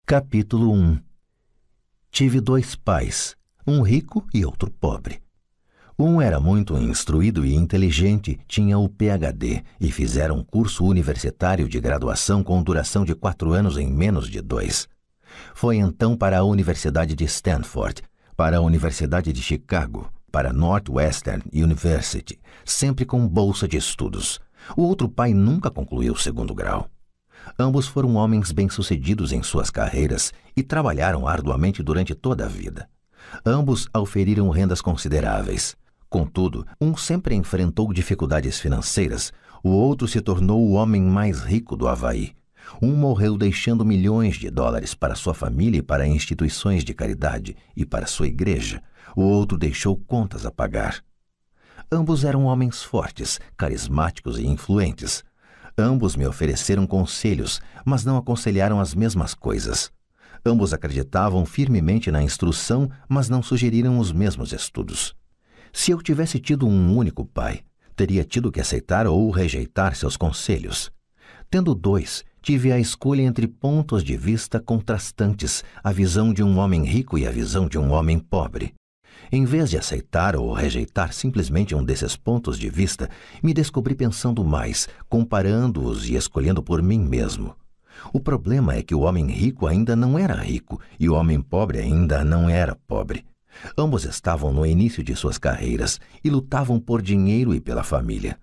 Capítulo 1. Tive 2 pais, um rico e outro pobre. Um era muito instruído e inteligente, tinha o PhD e fizera um curso universitário de graduação com duração de 4 anos em menos de 2. Foi então para a Universidade de Stanford, para a Universidade de Chicago, para Northwestern University, sempre com bolsa de estudos. O outro pai nunca concluiu o 2º grau. Ambos foram homens bem-sucedidos em suas carreiras e trabalharam arduamente durante toda a vida. Ambos auferiram rendas consideráveis. Contudo, um sempre enfrentou dificuldades financeiras, o outro se tornou o homem mais rico do Havaí. Um morreu deixando milhões de dólares para sua família e para instituições de caridade e para sua igreja. O outro deixou contas a pagar. Ambos eram homens fortes, carismáticos e influentes. Ambos me ofereceram conselhos, mas não aconselharam as mesmas coisas. Ambos acreditavam firmemente na instrução, mas não sugeriram os mesmos estudos. Se eu tivesse tido um único pai, teria tido que aceitar ou rejeitar seus conselhos. Tendo 2, tive a escolha entre pontos de vista contrastantes, a visão de um homem rico e a visão de um homem pobre. Em vez de aceitar ou rejeitar simplesmente um desses pontos de vista, me descobri pensando mais, comparando-os e escolhendo por mim mesmo. O problema é que o homem rico ainda não era rico e o homem pobre ainda não era pobre. Ambos estavam no início de suas carreiras e lutavam por dinheiro e pela família.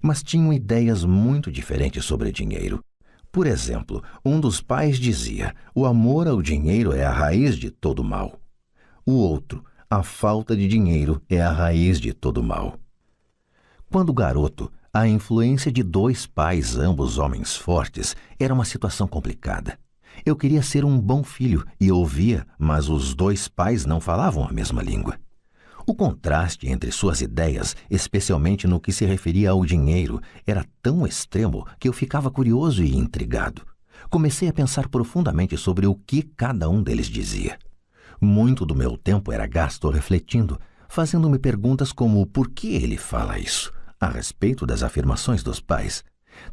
Mas tinham ideias muito diferentes sobre dinheiro. Por exemplo, um dos pais dizia: o amor ao dinheiro é a raiz de todo mal. O outro: a falta de dinheiro é a raiz de todo mal. Quando garoto, a influência de 2 pais, ambos homens fortes, era uma situação complicada. Eu queria ser um bom filho e ouvia, mas os 2 pais não falavam a mesma língua. O contraste entre suas ideias, especialmente no que se referia ao dinheiro, era tão extremo que eu ficava curioso e intrigado. Comecei a pensar profundamente sobre o que cada um deles dizia. Muito do meu tempo era gasto refletindo, fazendo-me perguntas como por que ele fala isso, a respeito das afirmações dos pais.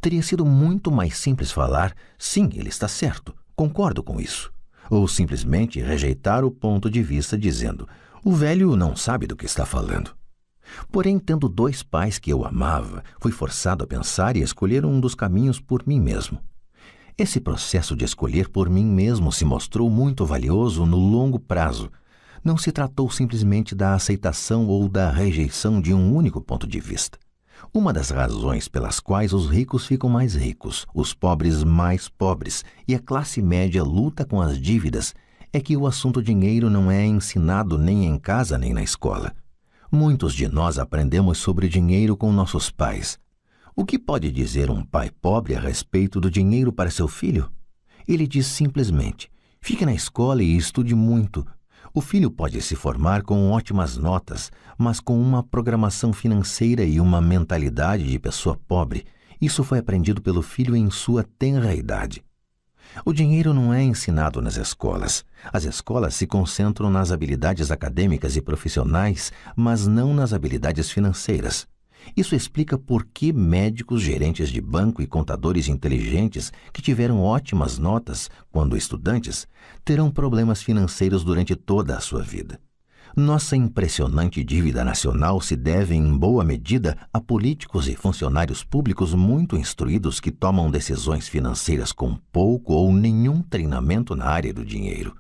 Teria sido muito mais simples falar: sim, ele está certo, concordo com isso. Ou simplesmente rejeitar o ponto de vista dizendo: o velho não sabe do que está falando. Porém, tendo 2 pais que eu amava, fui forçado a pensar e escolher um dos caminhos por mim mesmo. Esse processo de escolher por mim mesmo se mostrou muito valioso no longo prazo. Não se tratou simplesmente da aceitação ou da rejeição de um único ponto de vista. Uma das razões pelas quais os ricos ficam mais ricos, os pobres mais pobres e a classe média luta com as dívidas é que o assunto dinheiro não é ensinado nem em casa nem na escola. Muitos de nós aprendemos sobre dinheiro com nossos pais. O que pode dizer um pai pobre a respeito do dinheiro para seu filho? Ele diz simplesmente: fique na escola e estude muito. O filho pode se formar com ótimas notas, mas com uma programação financeira e uma mentalidade de pessoa pobre. Isso foi aprendido pelo filho em sua tenra idade. O dinheiro não é ensinado nas escolas. As escolas se concentram nas habilidades acadêmicas e profissionais, mas não nas habilidades financeiras. Isso explica por que médicos, gerentes de banco e contadores inteligentes que tiveram ótimas notas quando estudantes terão problemas financeiros durante toda a sua vida. Nossa impressionante dívida nacional se deve, em boa medida, a políticos e funcionários públicos muito instruídos que tomam decisões financeiras com pouco ou nenhum treinamento na área do dinheiro.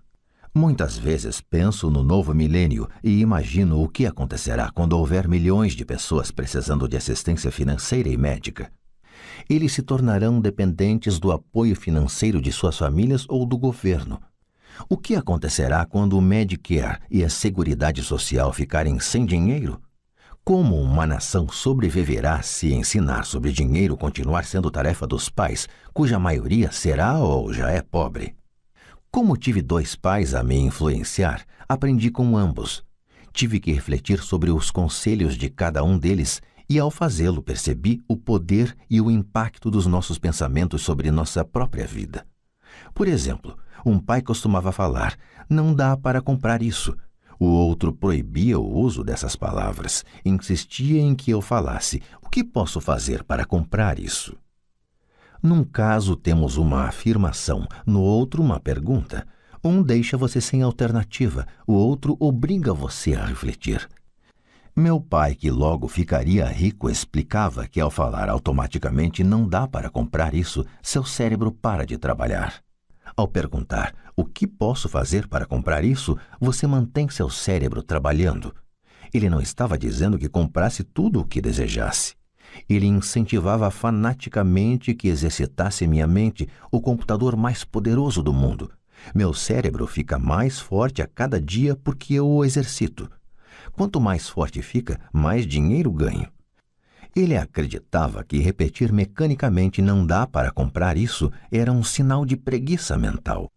Muitas vezes penso no novo milênio e imagino o que acontecerá quando houver milhões de pessoas precisando de assistência financeira e médica. Eles se tornarão dependentes do apoio financeiro de suas famílias ou do governo. O que acontecerá quando o Medicare e a Seguridade Social ficarem sem dinheiro? Como uma nação sobreviverá se ensinar sobre dinheiro continuar sendo tarefa dos pais, cuja maioria será ou já é pobre? Como tive 2 pais a me influenciar, aprendi com ambos. Tive que refletir sobre os conselhos de cada um deles e, ao fazê-lo, percebi o poder e o impacto dos nossos pensamentos sobre nossa própria vida. Por exemplo, um pai costumava falar: não dá para comprar isso. O outro proibia o uso dessas palavras, insistia em que eu falasse: o que posso fazer para comprar isso? Num caso, temos uma afirmação, no outro, uma pergunta. Um deixa você sem alternativa, o outro obriga você a refletir. Meu pai, que logo ficaria rico, explicava que ao falar automaticamente não dá para comprar isso, seu cérebro para de trabalhar. Ao perguntar o que posso fazer para comprar isso, você mantém seu cérebro trabalhando. Ele não estava dizendo que comprasse tudo o que desejasse. Ele incentivava fanaticamente que exercitasse minha mente, o computador mais poderoso do mundo. Meu cérebro fica mais forte a cada dia porque eu o exercito. Quanto mais forte fica, mais dinheiro ganho. Ele acreditava que repetir mecanicamente não dá para comprar isso era um sinal de preguiça mental.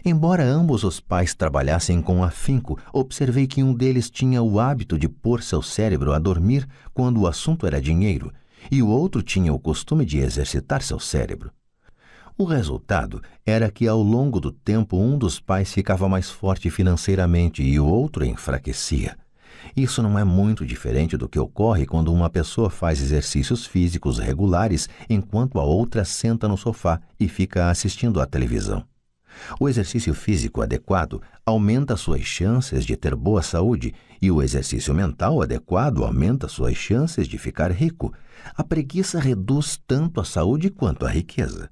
Embora ambos os pais trabalhassem com afinco, observei que um deles tinha o hábito de pôr seu cérebro a dormir quando o assunto era dinheiro, e o outro tinha o costume de exercitar seu cérebro. O resultado era que, ao longo do tempo, um dos pais ficava mais forte financeiramente e o outro enfraquecia. Isso não é muito diferente do que ocorre quando uma pessoa faz exercícios físicos regulares enquanto a outra senta no sofá e fica assistindo à televisão. O exercício físico adequado aumenta suas chances de ter boa saúde e o exercício mental adequado aumenta suas chances de ficar rico. A preguiça reduz tanto a saúde quanto a riqueza.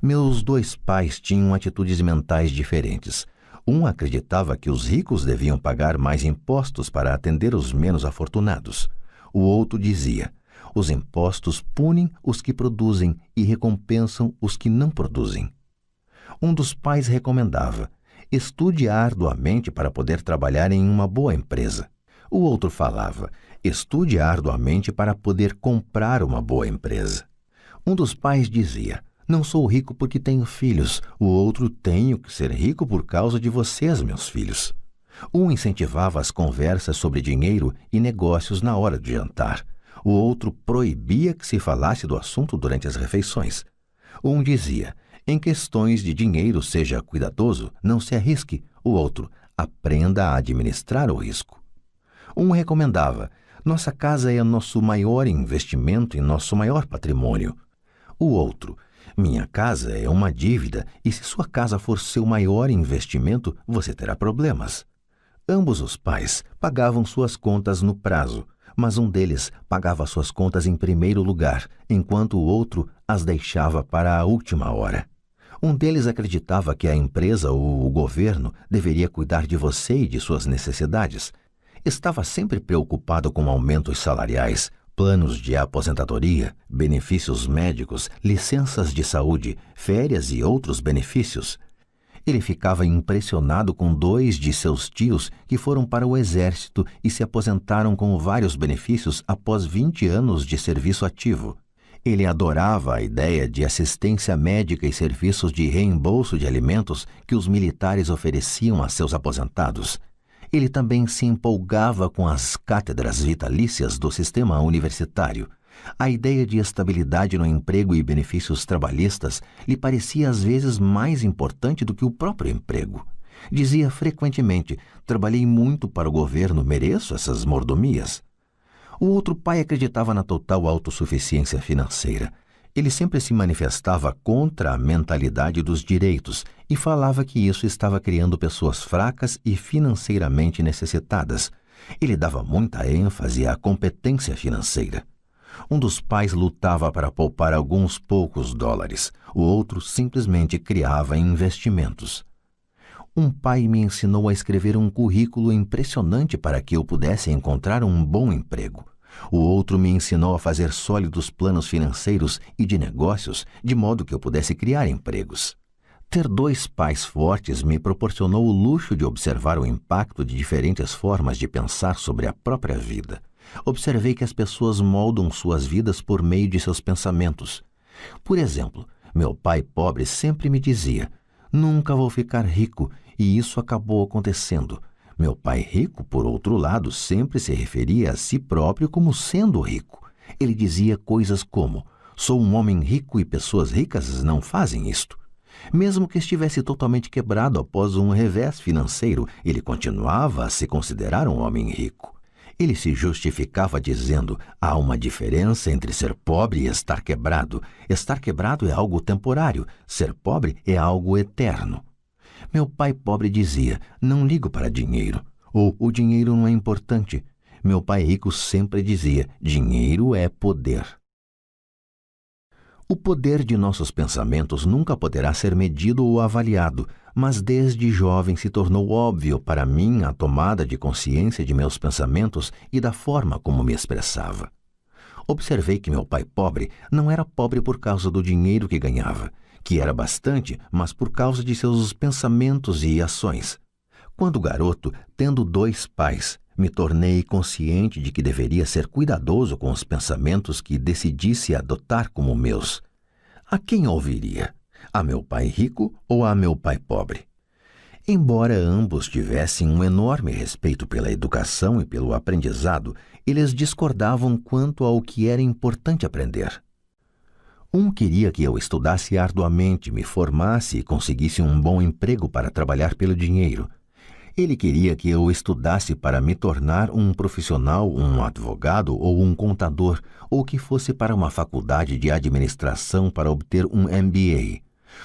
Meus dois pais tinham atitudes mentais diferentes. Um acreditava que os ricos deviam pagar mais impostos para atender os menos afortunados. O outro dizia: os impostos punem os que produzem e recompensam os que não produzem. Um dos pais recomendava: estude arduamente para poder trabalhar em uma boa empresa. O outro falava: estude arduamente para poder comprar uma boa empresa. Um dos pais dizia: não sou rico porque tenho filhos. O outro: tenho que ser rico por causa de vocês, meus filhos. Um incentivava as conversas sobre dinheiro e negócios na hora de jantar. O outro proibia que se falasse do assunto durante as refeições. Um dizia: em questões de dinheiro, seja cuidadoso, não se arrisque. O outro: aprenda a administrar o risco. Um recomendava: nossa casa é nosso maior investimento e nosso maior patrimônio. O outro: minha casa é uma dívida e se sua casa for seu maior investimento, você terá problemas. Ambos os pais pagavam suas contas no prazo, mas um deles pagava suas contas em primeiro lugar, enquanto o outro as deixava para a última hora. Um deles acreditava que a empresa ou o governo deveria cuidar de você e de suas necessidades. Estava sempre preocupado com aumentos salariais, planos de aposentadoria, benefícios médicos, licenças de saúde, férias e outros benefícios. Ele ficava impressionado com 2 de seus tios que foram para o exército e se aposentaram com vários benefícios após 20 anos de serviço ativo. Ele adorava a ideia de assistência médica e serviços de reembolso de alimentos que os militares ofereciam a seus aposentados. Ele também se empolgava com as cátedras vitalícias do sistema universitário. A ideia de estabilidade no emprego e benefícios trabalhistas lhe parecia às vezes mais importante do que o próprio emprego. Dizia frequentemente: trabalhei muito para o governo, mereço essas mordomias. O outro pai acreditava na total autossuficiência financeira. Ele sempre se manifestava contra a mentalidade dos direitos e falava que isso estava criando pessoas fracas e financeiramente necessitadas. Ele dava muita ênfase à competência financeira. Um dos pais lutava para poupar alguns poucos dólares. O outro simplesmente criava investimentos. Um pai me ensinou a escrever um currículo impressionante para que eu pudesse encontrar um bom emprego. O outro me ensinou a fazer sólidos planos financeiros e de negócios, de modo que eu pudesse criar empregos. Ter 2 pais fortes me proporcionou o luxo de observar o impacto de diferentes formas de pensar sobre a própria vida. Observei que as pessoas moldam suas vidas por meio de seus pensamentos. Por exemplo, meu pai pobre sempre me dizia: nunca vou ficar rico, e isso acabou acontecendo. Meu pai rico, por outro lado, sempre se referia a si próprio como sendo rico. Ele dizia coisas como: sou um homem rico e pessoas ricas não fazem isto. Mesmo que estivesse totalmente quebrado após um revés financeiro, ele continuava a se considerar um homem rico. Ele se justificava dizendo: há uma diferença entre ser pobre e estar quebrado. Estar quebrado é algo temporário, ser pobre é algo eterno. Meu pai pobre dizia: não ligo para dinheiro, ou o dinheiro não é importante. Meu pai rico sempre dizia: dinheiro é poder. O poder de nossos pensamentos nunca poderá ser medido ou avaliado, mas desde jovem se tornou óbvio para mim a tomada de consciência de meus pensamentos e da forma como me expressava. Observei que meu pai pobre não era pobre por causa do dinheiro que ganhava, que era bastante, mas por causa de seus pensamentos e ações. Quando garoto, tendo 2 pais, me tornei consciente de que deveria ser cuidadoso com os pensamentos que decidisse adotar como meus. A quem ouviria? A meu pai rico ou a meu pai pobre? Embora ambos tivessem um enorme respeito pela educação e pelo aprendizado, eles discordavam quanto ao que era importante aprender. Um queria que eu estudasse arduamente, me formasse e conseguisse um bom emprego para trabalhar pelo dinheiro. Ele queria que eu estudasse para me tornar um profissional, um advogado ou um contador, ou que fosse para uma faculdade de administração para obter um MBA.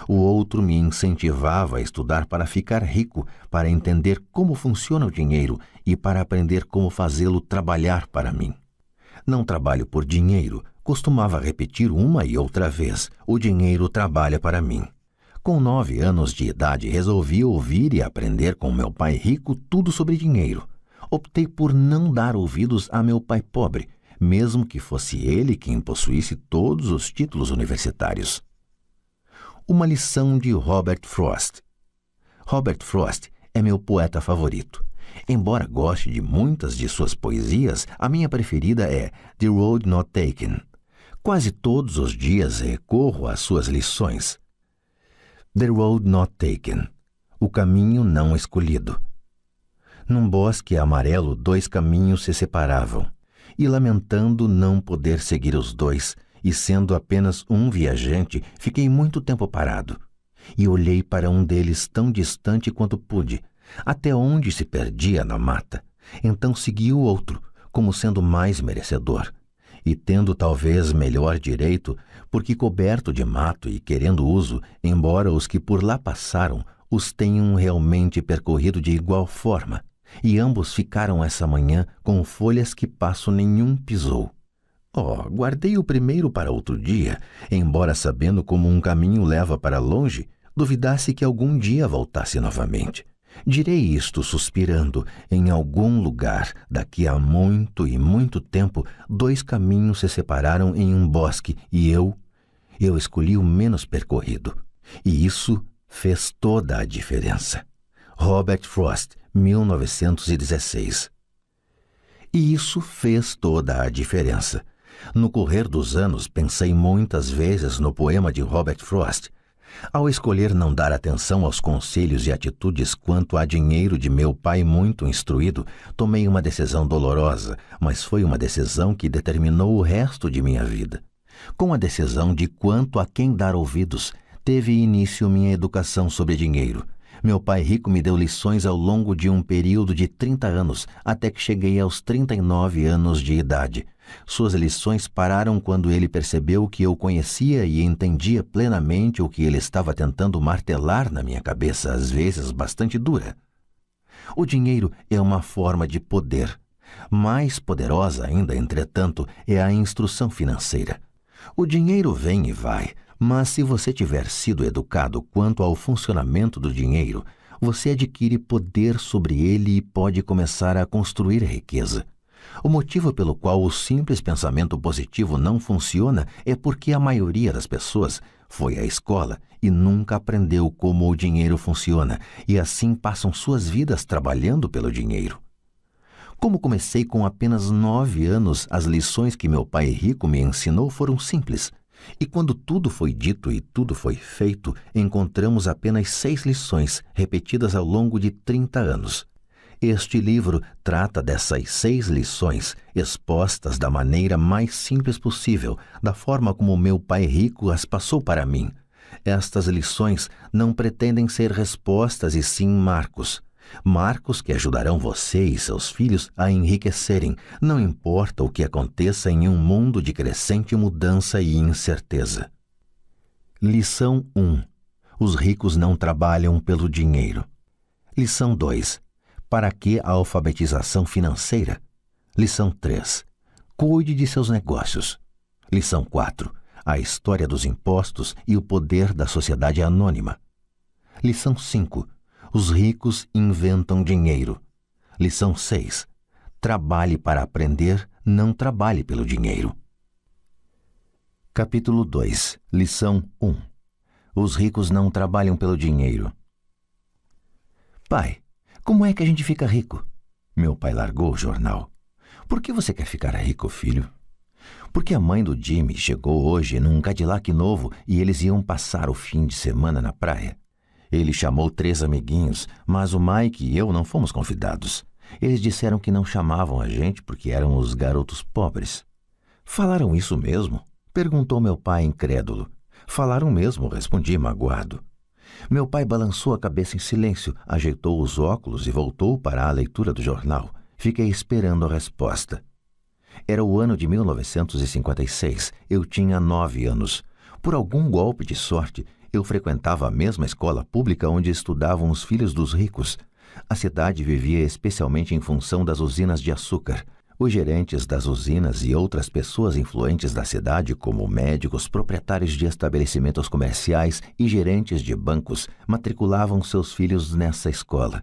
O outro me incentivava a estudar para ficar rico, para entender como funciona o dinheiro e para aprender como fazê-lo trabalhar para mim. Não trabalho por dinheiro, costumava repetir uma e outra vez: o dinheiro trabalha para mim. Com 9 anos de idade, resolvi ouvir e aprender com meu pai rico tudo sobre dinheiro. Optei por não dar ouvidos a meu pai pobre, mesmo que fosse ele quem possuísse todos os títulos universitários. Uma lição de Robert Frost. Robert Frost é meu poeta favorito. Embora goste de muitas de suas poesias, a minha preferida é The Road Not Taken. Quase todos os dias recorro às suas lições. The Road Not Taken. O caminho não escolhido. Num bosque amarelo, 2 caminhos se separavam, e lamentando não poder seguir os 2, e sendo apenas um viajante, fiquei muito tempo parado, e olhei para um deles tão distante quanto pude, até onde se perdia na mata. Então segui o outro, como sendo mais merecedor, e tendo talvez melhor direito, porque coberto de mato e querendo uso, embora os que por lá passaram os tenham realmente percorrido de igual forma, e ambos ficaram essa manhã com folhas que passo nenhum pisou. Guardei o primeiro para outro dia, embora sabendo como um caminho leva para longe, duvidasse que algum dia voltasse novamente. Direi isto suspirando: em algum lugar, daqui a muito e muito tempo, 2 caminhos se separaram em um bosque e eu escolhi o menos percorrido. E isso fez toda a diferença. Robert Frost, 1916. E isso fez toda a diferença. No correr dos anos, pensei muitas vezes no poema de Robert Frost. Ao escolher não dar atenção aos conselhos e atitudes quanto a dinheiro de meu pai muito instruído, tomei uma decisão dolorosa, mas foi uma decisão que determinou o resto de minha vida. Com a decisão de quanto a quem dar ouvidos, teve início minha educação sobre dinheiro. Meu pai rico me deu lições ao longo de um período de 30 anos, até que cheguei aos 39 anos de idade. Suas lições pararam quando ele percebeu que eu conhecia e entendia plenamente o que ele estava tentando martelar na minha cabeça, às vezes bastante dura. O dinheiro é uma forma de poder. Mais poderosa ainda, entretanto, é a instrução financeira. O dinheiro vem e vai, mas se você tiver sido educado quanto ao funcionamento do dinheiro, você adquire poder sobre ele e pode começar a construir riqueza. O motivo pelo qual o simples pensamento positivo não funciona é porque a maioria das pessoas foi à escola e nunca aprendeu como o dinheiro funciona, e assim passam suas vidas trabalhando pelo dinheiro. Como comecei com apenas 9 anos, as lições que meu pai rico me ensinou foram simples. E quando tudo foi dito e tudo foi feito, encontramos apenas 6 lições, repetidas ao longo de 30 anos. Este livro trata dessas 6 lições, expostas da maneira mais simples possível, da forma como meu pai rico as passou para mim. Estas lições não pretendem ser respostas e sim marcos. Marcos que ajudarão você e seus filhos a enriquecerem, não importa o que aconteça em um mundo de crescente mudança e incerteza. Lição 1. Os ricos não trabalham pelo dinheiro. Lição 2. Para que a alfabetização financeira? Lição 3. Cuide de seus negócios. Lição 4. A história dos impostos e o poder da sociedade anônima. Lição 5. Os ricos inventam dinheiro. Lição 6. Trabalhe para aprender, não trabalhe pelo dinheiro. Capítulo 2. Lição 1. Os ricos não trabalham pelo dinheiro. Pai, como é que a gente fica rico? Meu pai largou o jornal. Por que você quer ficar rico, filho? Porque a mãe do Jimmy chegou hoje num Cadillac novo e eles iam passar o fim de semana na praia. Ele chamou 3 amiguinhos, mas o Mike e eu não fomos convidados. Eles disseram que não chamavam a gente porque eram os garotos pobres. Falaram isso mesmo? Perguntou meu pai incrédulo. Falaram mesmo, respondi magoado. Meu pai balançou a cabeça em silêncio, ajeitou os óculos e voltou para a leitura do jornal. Fiquei esperando a resposta. Era o ano de 1956. Eu tinha 9 anos. Por algum golpe de sorte, eu frequentava a mesma escola pública onde estudavam os filhos dos ricos. A cidade vivia especialmente em função das usinas de açúcar. Os gerentes das usinas e outras pessoas influentes da cidade, como médicos, proprietários de estabelecimentos comerciais e gerentes de bancos, matriculavam seus filhos nessa escola.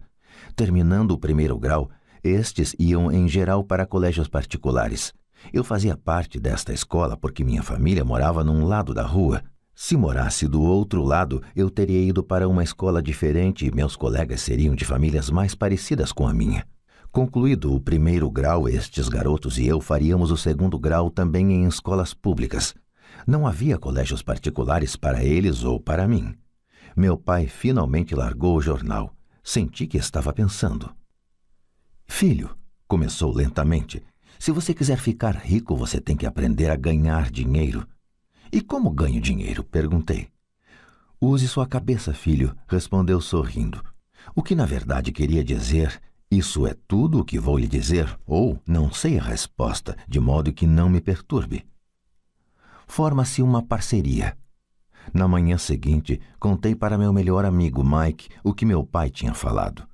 Terminando o 1º grau, estes iam em geral para colégios particulares. Eu fazia parte desta escola porque minha família morava num lado da rua. Se morasse do outro lado, eu teria ido para uma escola diferente e meus colegas seriam de famílias mais parecidas com a minha. Concluído o 1º grau, estes garotos e eu faríamos o 2º grau também em escolas públicas. Não havia colégios particulares para eles ou para mim. Meu pai finalmente largou o jornal. Senti que estava pensando. Filho, começou lentamente, se você quiser ficar rico, você tem que aprender a ganhar dinheiro. E como ganho dinheiro? Perguntei. Use sua cabeça, filho, respondeu sorrindo. O que na verdade queria dizer, isso é tudo o que vou lhe dizer, ou não sei a resposta, de modo que não me perturbe. Forma-se uma parceria. Na manhã seguinte, contei para meu melhor amigo Mike o que meu pai tinha falado.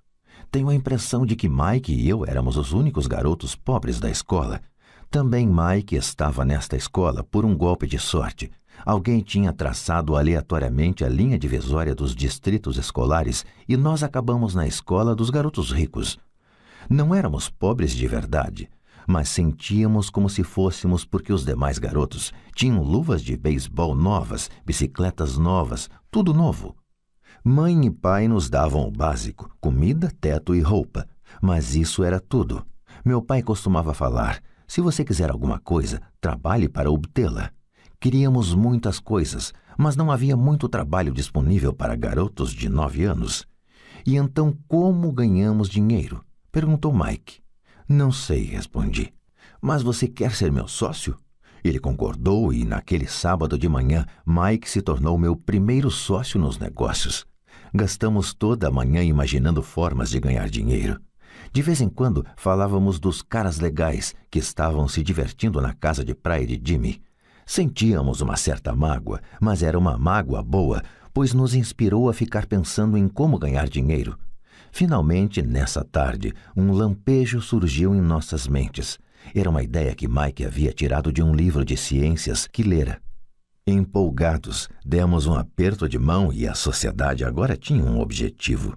Tenho a impressão de que Mike e eu éramos os únicos garotos pobres da escola. Também Mike estava nesta escola por um golpe de sorte. Alguém tinha traçado aleatoriamente a linha divisória dos distritos escolares e nós acabamos na escola dos garotos ricos. Não éramos pobres de verdade, mas sentíamos como se fôssemos porque os demais garotos tinham luvas de beisebol novas, bicicletas novas, tudo novo. Mãe e pai nos davam o básico, comida, teto e roupa, mas isso era tudo. Meu pai costumava falar, se você quiser alguma coisa, trabalhe para obtê-la. Queríamos muitas coisas, mas não havia muito trabalho disponível para garotos de 9 anos. E então como ganhamos dinheiro? Perguntou Mike. Não sei, respondi. Mas você quer ser meu sócio? Ele concordou e naquele sábado de manhã, Mike se tornou meu primeiro sócio nos negócios. Gastamos toda a manhã imaginando formas de ganhar dinheiro. De vez em quando falávamos dos caras legais que estavam se divertindo na casa de praia de Jimmy. Sentíamos uma certa mágoa, mas era uma mágoa boa, pois nos inspirou a ficar pensando em como ganhar dinheiro. Finalmente, nessa tarde, um lampejo surgiu em nossas mentes. Era uma ideia que Mike havia tirado de um livro de ciências que lera. Empolgados, demos um aperto de mão e a sociedade agora tinha um objetivo.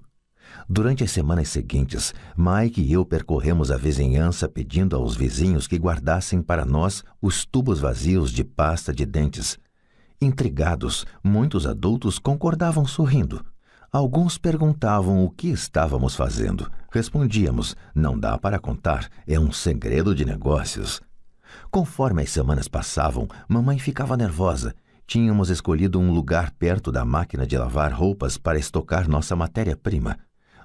Durante as semanas seguintes, Mike e eu percorremos a vizinhança pedindo aos vizinhos que guardassem para nós os tubos vazios de pasta de dentes. Intrigados, muitos adultos concordavam sorrindo. Alguns perguntavam o que estávamos fazendo. Respondíamos, não dá para contar, é um segredo de negócios. Conforme as semanas passavam, mamãe ficava nervosa. Tínhamos escolhido um lugar perto da máquina de lavar roupas para estocar nossa matéria-prima.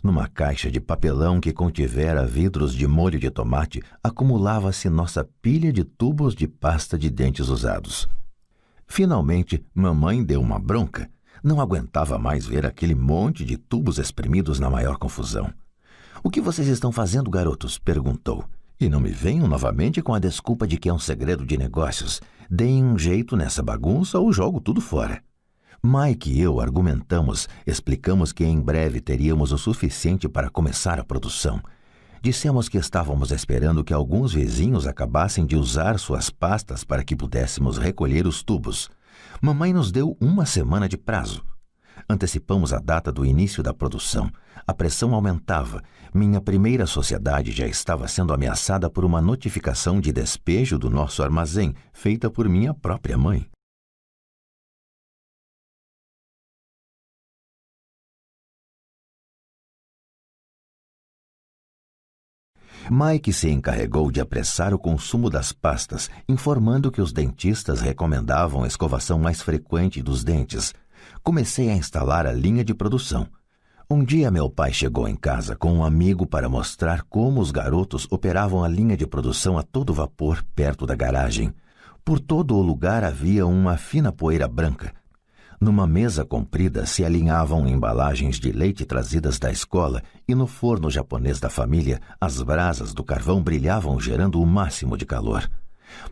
Numa caixa de papelão que contivera vidros de molho de tomate, acumulava-se nossa pilha de tubos de pasta de dentes usados. Finalmente, mamãe deu uma bronca. Não aguentava mais ver aquele monte de tubos espremidos na maior confusão. O que vocês estão fazendo, garotos? Perguntou. E não me venham novamente com a desculpa de que é um segredo de negócios. Deem um jeito nessa bagunça ou jogo tudo fora. Mike e eu argumentamos, explicamos que em breve teríamos o suficiente para começar a produção. Dissemos que estávamos esperando que alguns vizinhos acabassem de usar suas pastas para que pudéssemos recolher os tubos. Mamãe nos deu 1 semana de prazo. Antecipamos a data do início da produção. A pressão aumentava. Minha primeira sociedade já estava sendo ameaçada por uma notificação de despejo do nosso armazém, feita por minha própria mãe. Mike se encarregou de apressar o consumo das pastas, informando que os dentistas recomendavam a escovação mais frequente dos dentes. Comecei a instalar a linha de produção. Um dia meu pai chegou em casa com um amigo para mostrar como os garotos operavam a linha de produção a todo vapor perto da garagem. Por todo o lugar havia uma fina poeira branca. Numa mesa comprida se alinhavam embalagens de leite trazidas da escola e no forno japonês da família as brasas do carvão brilhavam gerando o máximo de calor.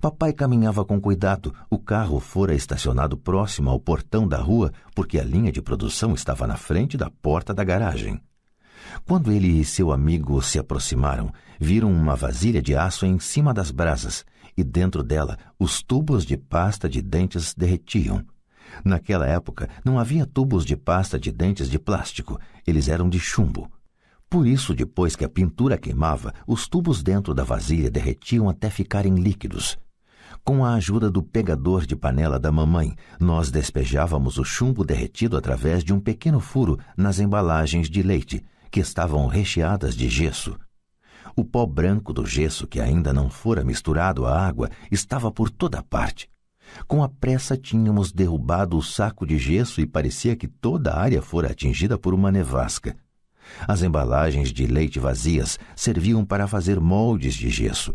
Papai caminhava com cuidado. O carro fora estacionado próximo ao portão da rua porque a linha de produção estava na frente da porta da garagem. Quando ele e seu amigo se aproximaram, viram uma vasilha de aço em cima das brasas e dentro dela os tubos de pasta de dentes derretiam. Naquela época não havia tubos de pasta de dentes de plástico, eles eram de chumbo. Por isso, depois que a pintura queimava, os tubos dentro da vasilha derretiam até ficarem líquidos. Com a ajuda do pegador de panela da mamãe, nós despejávamos o chumbo derretido através de um pequeno furo nas embalagens de leite, que estavam recheadas de gesso. O pó branco do gesso, que ainda não fora misturado à água, estava por toda parte. Com a pressa tínhamos derrubado o saco de gesso e parecia que toda a área fora atingida por uma nevasca. As embalagens de leite vazias serviam para fazer moldes de gesso.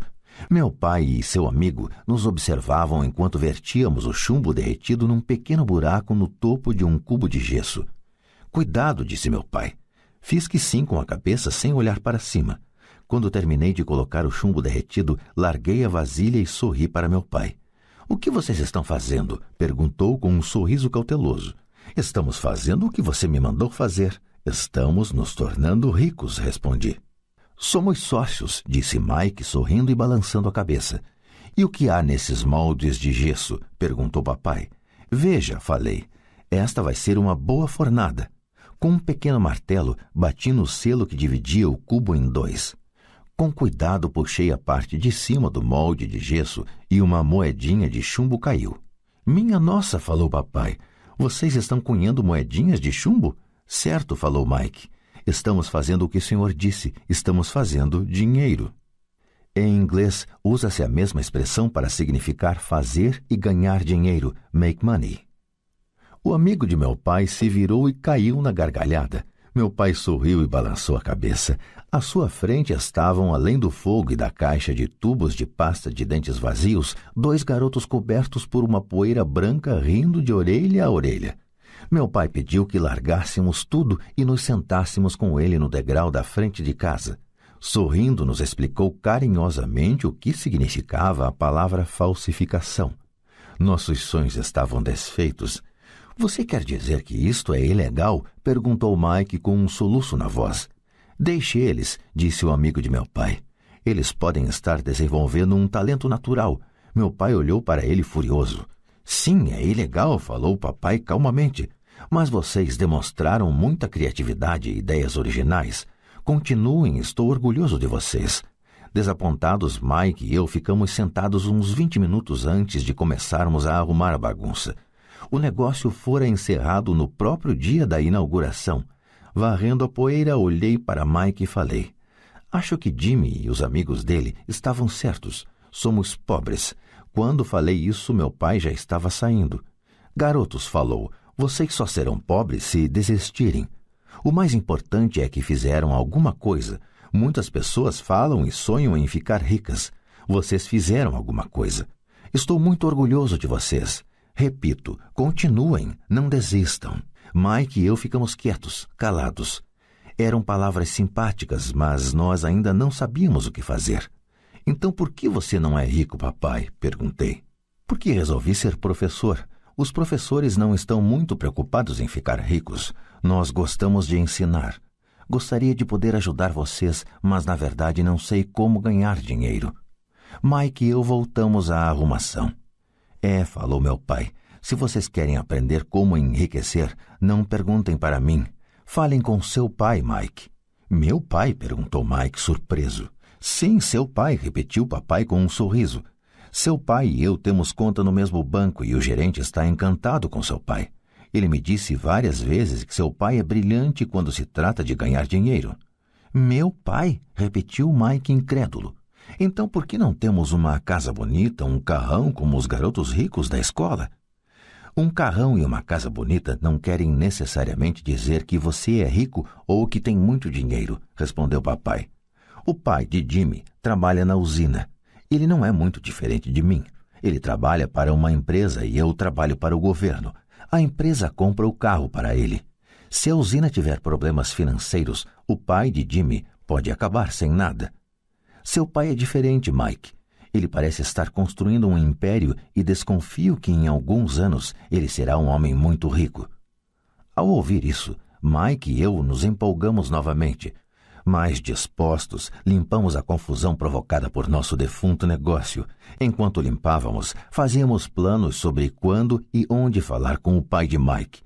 Meu pai e seu amigo nos observavam enquanto vertíamos o chumbo derretido num pequeno buraco no topo de um cubo de gesso. Cuidado, disse meu pai. Fiz que sim com a cabeça sem olhar para cima. Quando terminei de colocar o chumbo derretido, larguei a vasilha e sorri para meu pai. O que vocês estão fazendo? Perguntou com um sorriso cauteloso. Estamos fazendo o que você me mandou fazer. Estamos nos tornando ricos, respondi. Somos sócios, disse Mike, sorrindo e balançando a cabeça. E o que há nesses moldes de gesso? Perguntou papai. Veja, falei. Esta vai ser uma boa fornada. Com um pequeno martelo, bati no selo que dividia o cubo em 2. Com cuidado, puxei a parte de cima do molde de gesso e uma moedinha de chumbo caiu. Minha nossa, falou papai. Vocês estão cunhando moedinhas de chumbo? Certo, falou Mike. Estamos fazendo o que o senhor disse. Estamos fazendo dinheiro. Em inglês, usa-se a mesma expressão para significar fazer e ganhar dinheiro, make money. O amigo de meu pai se virou e caiu na gargalhada. Meu pai sorriu e balançou a cabeça. À sua frente estavam, além do fogo e da caixa de tubos de pasta de dentes vazios, 2 garotos cobertos por uma poeira branca rindo de orelha a orelha. Meu pai pediu que largássemos tudo e nos sentássemos com ele no degrau da frente de casa. Sorrindo, nos explicou carinhosamente o que significava a palavra falsificação. Nossos sonhos estavam desfeitos. Você quer dizer que isto é ilegal? Perguntou Mike com um soluço na voz. Deixe eles, disse o amigo de meu pai. Eles podem estar desenvolvendo um talento natural. Meu pai olhou para ele furioso. Sim, é ilegal, falou o papai calmamente. Mas vocês demonstraram muita criatividade e ideias originais. Continuem, estou orgulhoso de vocês. Desapontados, Mike e eu ficamos sentados uns 20 minutos antes de começarmos a arrumar a bagunça. O negócio fora encerrado no próprio dia da inauguração. Varrendo a poeira, olhei para Mike e falei. Acho que Jimmy e os amigos dele estavam certos. Somos pobres. Quando falei isso, meu pai já estava saindo. Garotos, falou, vocês só serão pobres se desistirem. O mais importante é que fizeram alguma coisa. Muitas pessoas falam e sonham em ficar ricas. Vocês fizeram alguma coisa. Estou muito orgulhoso de vocês. Repito, continuem, não desistam. Mike e eu ficamos quietos, calados. Eram palavras simpáticas, mas nós ainda não sabíamos o que fazer. Então por que você não é rico, papai? Perguntei. Porque resolvi ser professor. Os professores não estão muito preocupados em ficar ricos. Nós gostamos de ensinar. Gostaria de poder ajudar vocês, mas na verdade não sei como ganhar dinheiro. Mike e eu voltamos à arrumação. Falou meu pai, se vocês querem aprender como enriquecer, não perguntem para mim. Falem com seu pai, Mike. Meu pai? Perguntou Mike, surpreso. Sim, seu pai, repetiu papai com um sorriso. Seu pai e eu temos conta no mesmo banco e o gerente está encantado com seu pai. Ele me disse várias vezes que seu pai é brilhante quando se trata de ganhar dinheiro. Meu pai? Repetiu Mike incrédulo. Então por que não temos uma casa bonita, um carrão como os garotos ricos da escola? Um carrão e uma casa bonita não querem necessariamente dizer que você é rico ou que tem muito dinheiro, respondeu papai. O pai de Jimmy trabalha na usina. Ele não é muito diferente de mim. Ele trabalha para uma empresa e eu trabalho para o governo. A empresa compra o carro para ele. Se a usina tiver problemas financeiros, o pai de Jimmy pode acabar sem nada. Seu pai é diferente, Mike. Ele parece estar construindo um império e desconfio que em alguns anos ele será um homem muito rico. Ao ouvir isso, Mike e eu nos empolgamos novamente. Mais dispostos, limpamos a confusão provocada por nosso defunto negócio. Enquanto limpávamos, fazíamos planos sobre quando e onde falar com o pai de Mike.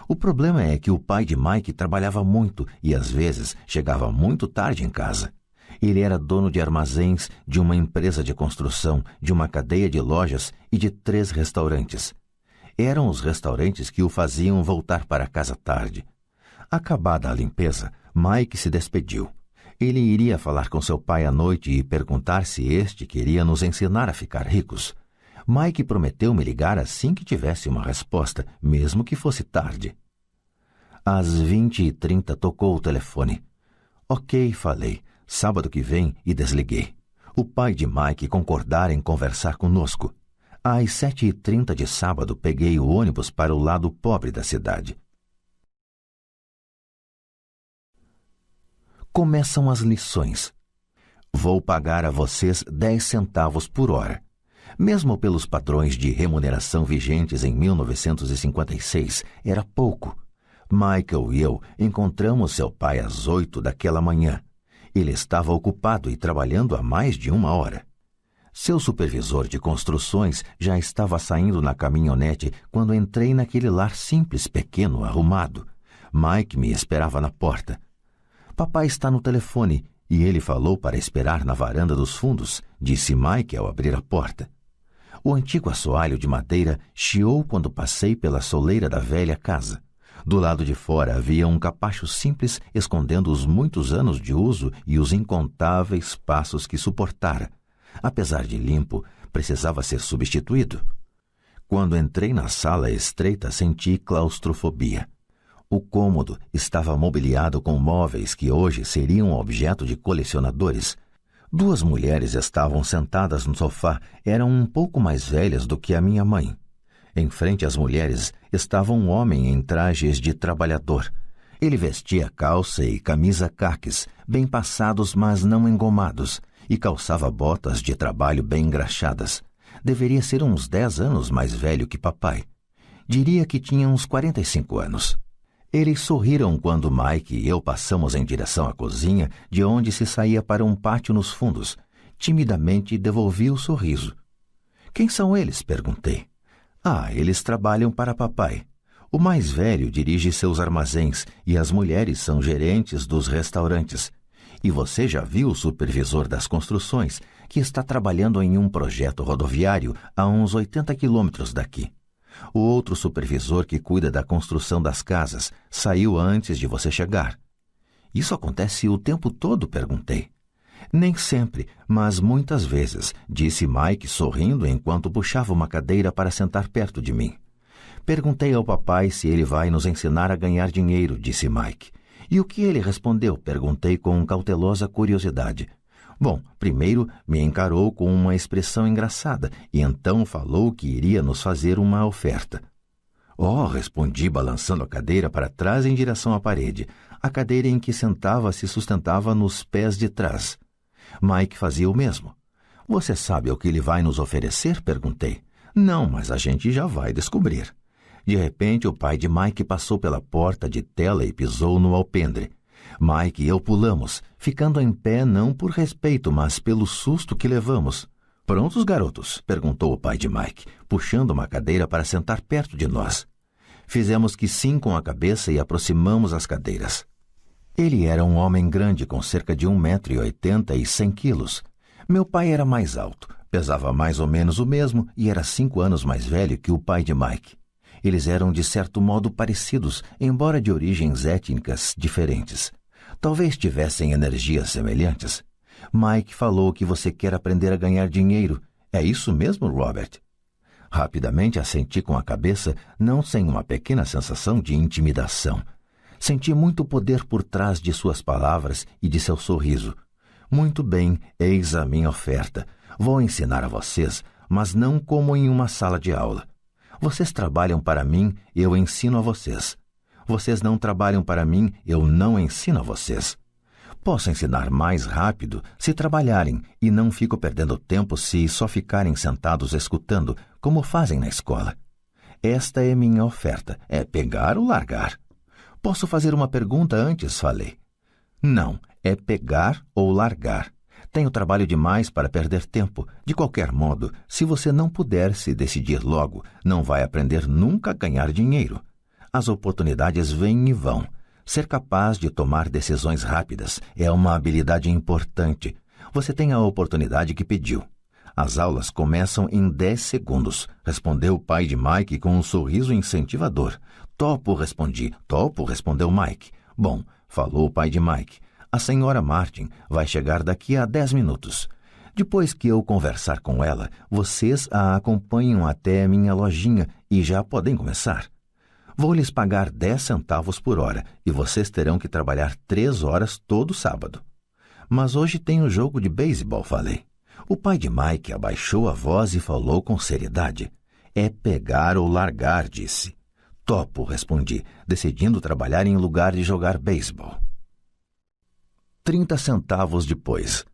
O problema é que o pai de Mike trabalhava muito e às vezes chegava muito tarde em casa. Ele era dono de armazéns, de uma empresa de construção, de uma cadeia de lojas e de 3 restaurantes. Eram os restaurantes que o faziam voltar para casa tarde. Acabada a limpeza, Mike se despediu. Ele iria falar com seu pai à noite e perguntar se este queria nos ensinar a ficar ricos. Mike prometeu me ligar assim que tivesse uma resposta, mesmo que fosse tarde. Às 20h30 tocou o telefone. Ok, falei. Sábado que vem, e desliguei. O pai de Mike concordara em conversar conosco. Às 7h30 de sábado, peguei o ônibus para o lado pobre da cidade. Começam as lições. Vou pagar a vocês 10 centavos por hora. Mesmo pelos padrões de remuneração vigentes em 1956, era pouco. Michael e eu encontramos seu pai às 8 daquela manhã. Ele estava ocupado e trabalhando há mais de 1 hora. Seu supervisor de construções já estava saindo na caminhonete quando entrei naquele lar simples, pequeno, arrumado. Mike me esperava na porta. Papai está no telefone e ele falou para esperar na varanda dos fundos, disse Mike ao abrir a porta. O antigo assoalho de madeira chiou quando passei pela soleira da velha casa. Do lado de fora havia um capacho simples escondendo os muitos anos de uso e os incontáveis passos que suportara. Apesar de limpo, precisava ser substituído. Quando entrei na sala estreita, senti claustrofobia. O cômodo estava mobiliado com móveis que hoje seriam objeto de colecionadores. 2 mulheres estavam sentadas no sofá, eram um pouco mais velhas do que a minha mãe. Em frente às mulheres estava um homem em trajes de trabalhador. Ele vestia calça e camisa caques, bem passados mas não engomados, e calçava botas de trabalho bem engraxadas. Deveria ser uns 10 anos mais velho que papai. Diria que tinha uns 45 anos. Eles sorriram quando Mike e eu passamos em direção à cozinha, de onde se saía para um pátio nos fundos. Timidamente devolvi o sorriso. Quem são eles? Perguntei. Eles trabalham para papai. O mais velho dirige seus armazéns e as mulheres são gerentes dos restaurantes. E você já viu o supervisor das construções, que está trabalhando em um projeto rodoviário a uns 80 quilômetros daqui. O outro supervisor que cuida da construção das casas saiu antes de você chegar. Isso acontece o tempo todo? Perguntei. Nem sempre, mas muitas vezes, disse Mike sorrindo enquanto puxava uma cadeira para sentar perto de mim. Perguntei ao papai se ele vai nos ensinar a ganhar dinheiro, disse Mike. E o que ele respondeu? Perguntei com cautelosa curiosidade. Bom, primeiro me encarou com uma expressão engraçada e então falou que iria nos fazer uma oferta. Respondi balançando a cadeira para trás em direção à parede. A cadeira em que sentava se sustentava nos pés de trás. Mike fazia o mesmo. Você sabe o que ele vai nos oferecer? Perguntei. Não, mas a gente já vai descobrir. De repente, o pai de Mike passou pela porta de tela e pisou no alpendre. Mike e eu pulamos, ficando em pé não por respeito, mas pelo susto que levamos. Prontos, garotos? Perguntou o pai de Mike, puxando uma cadeira para sentar perto de nós. Fizemos que sim com a cabeça e aproximamos as cadeiras. Ele era um homem grande com cerca de 1,80 m e 100 quilos. Meu pai era mais alto, pesava mais ou menos o mesmo e era 5 anos mais velho que o pai de Mike. Eles eram de certo modo parecidos, embora de origens étnicas diferentes. Talvez tivessem energias semelhantes. Mike falou que você quer aprender a ganhar dinheiro. É isso mesmo, Robert? Rapidamente assenti com a cabeça, não sem uma pequena sensação de intimidação. Senti muito poder por trás de suas palavras e de seu sorriso. Muito bem, eis a minha oferta. Vou ensinar a vocês, mas não como em uma sala de aula. Vocês trabalham para mim, eu ensino a vocês. Vocês não trabalham para mim, eu não ensino a vocês. Posso ensinar mais rápido se trabalharem e não fico perdendo tempo se só ficarem sentados escutando, como fazem na escola. Esta é minha oferta, é pegar ou largar. Posso fazer uma pergunta antes? Falei. Não, é pegar ou largar. Tenho trabalho demais para perder tempo. De qualquer modo, se você não puder se decidir logo, não vai aprender nunca a ganhar dinheiro. As oportunidades vêm e vão. Ser capaz de tomar decisões rápidas é uma habilidade importante. Você tem a oportunidade que pediu. As aulas começam em 10 segundos, respondeu o pai de Mike com um sorriso incentivador. Topo, respondi. Topo, respondeu Mike. Bom, falou o pai de Mike. A senhora Martin vai chegar daqui a 10 minutos. Depois que eu conversar com ela, vocês a acompanham até minha lojinha e já podem começar. Vou lhes pagar 10 centavos por hora e vocês terão que trabalhar 3 horas todo sábado. Mas hoje tem um jogo de beisebol, falei. O pai de Mike abaixou a voz e falou com seriedade. É pegar ou largar, disse. Topo, respondi, decidindo trabalhar em lugar de jogar beisebol. 30 centavos depois.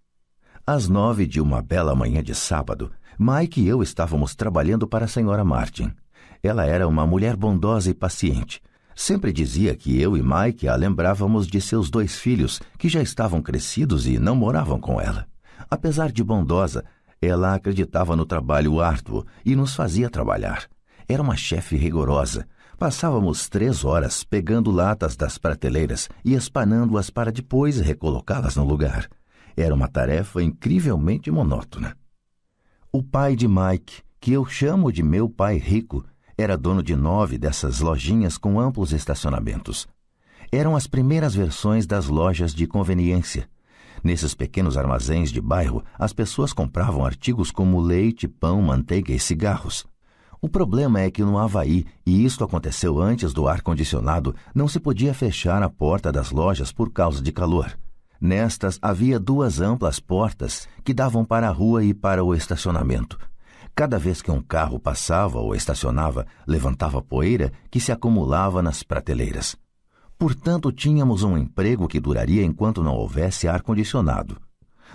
Às 9 de uma bela manhã de sábado, Mike e eu estávamos trabalhando para a senhora Martin. Ela era uma mulher bondosa e paciente. Sempre dizia que eu e Mike a lembrávamos de seus 2 filhos, que já estavam crescidos e não moravam com ela. Apesar de bondosa, ela acreditava no trabalho árduo e nos fazia trabalhar. Era uma chefe rigorosa. Passávamos 3 horas pegando latas das prateleiras e espanando-as para depois recolocá-las no lugar. Era uma tarefa incrivelmente monótona. O pai de Mike, que eu chamo de meu pai rico, era dono de 9 dessas lojinhas com amplos estacionamentos. Eram as primeiras versões das lojas de conveniência. Nesses pequenos armazéns de bairro, as pessoas compravam artigos como leite, pão, manteiga e cigarros. O problema é que no Havaí, e isto aconteceu antes do ar-condicionado, não se podia fechar a porta das lojas por causa de calor. Nestas havia 2 amplas portas que davam para a rua e para o estacionamento. Cada vez que um carro passava ou estacionava, levantava poeira que se acumulava nas prateleiras. Portanto, tínhamos um emprego que duraria enquanto não houvesse ar-condicionado.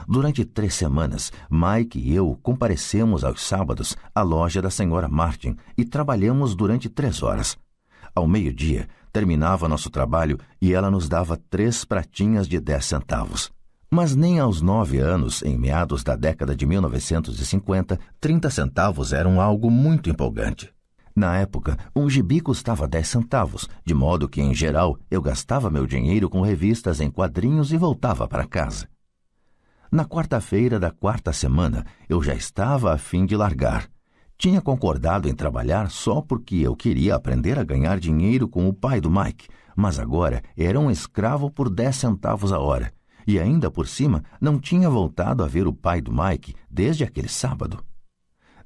Durante 3 semanas, Mike e eu comparecemos aos sábados à loja da senhora Martin e trabalhamos durante 3 horas. Ao meio-dia, terminava nosso trabalho e ela nos dava 3 pratinhas de 10 centavos. Mas nem aos 9 anos, em meados da década de 1950, 30 centavos eram algo muito empolgante. Na época, um gibi custava 10 centavos, de modo que, em geral, eu gastava meu dinheiro com revistas em quadrinhos e voltava para casa. Na quarta-feira da 4ª semana, eu já estava a fim de largar. Tinha concordado em trabalhar só porque eu queria aprender a ganhar dinheiro com o pai do Mike, mas agora era um escravo por 10 centavos a hora. E ainda por cima, não tinha voltado a ver o pai do Mike desde aquele sábado.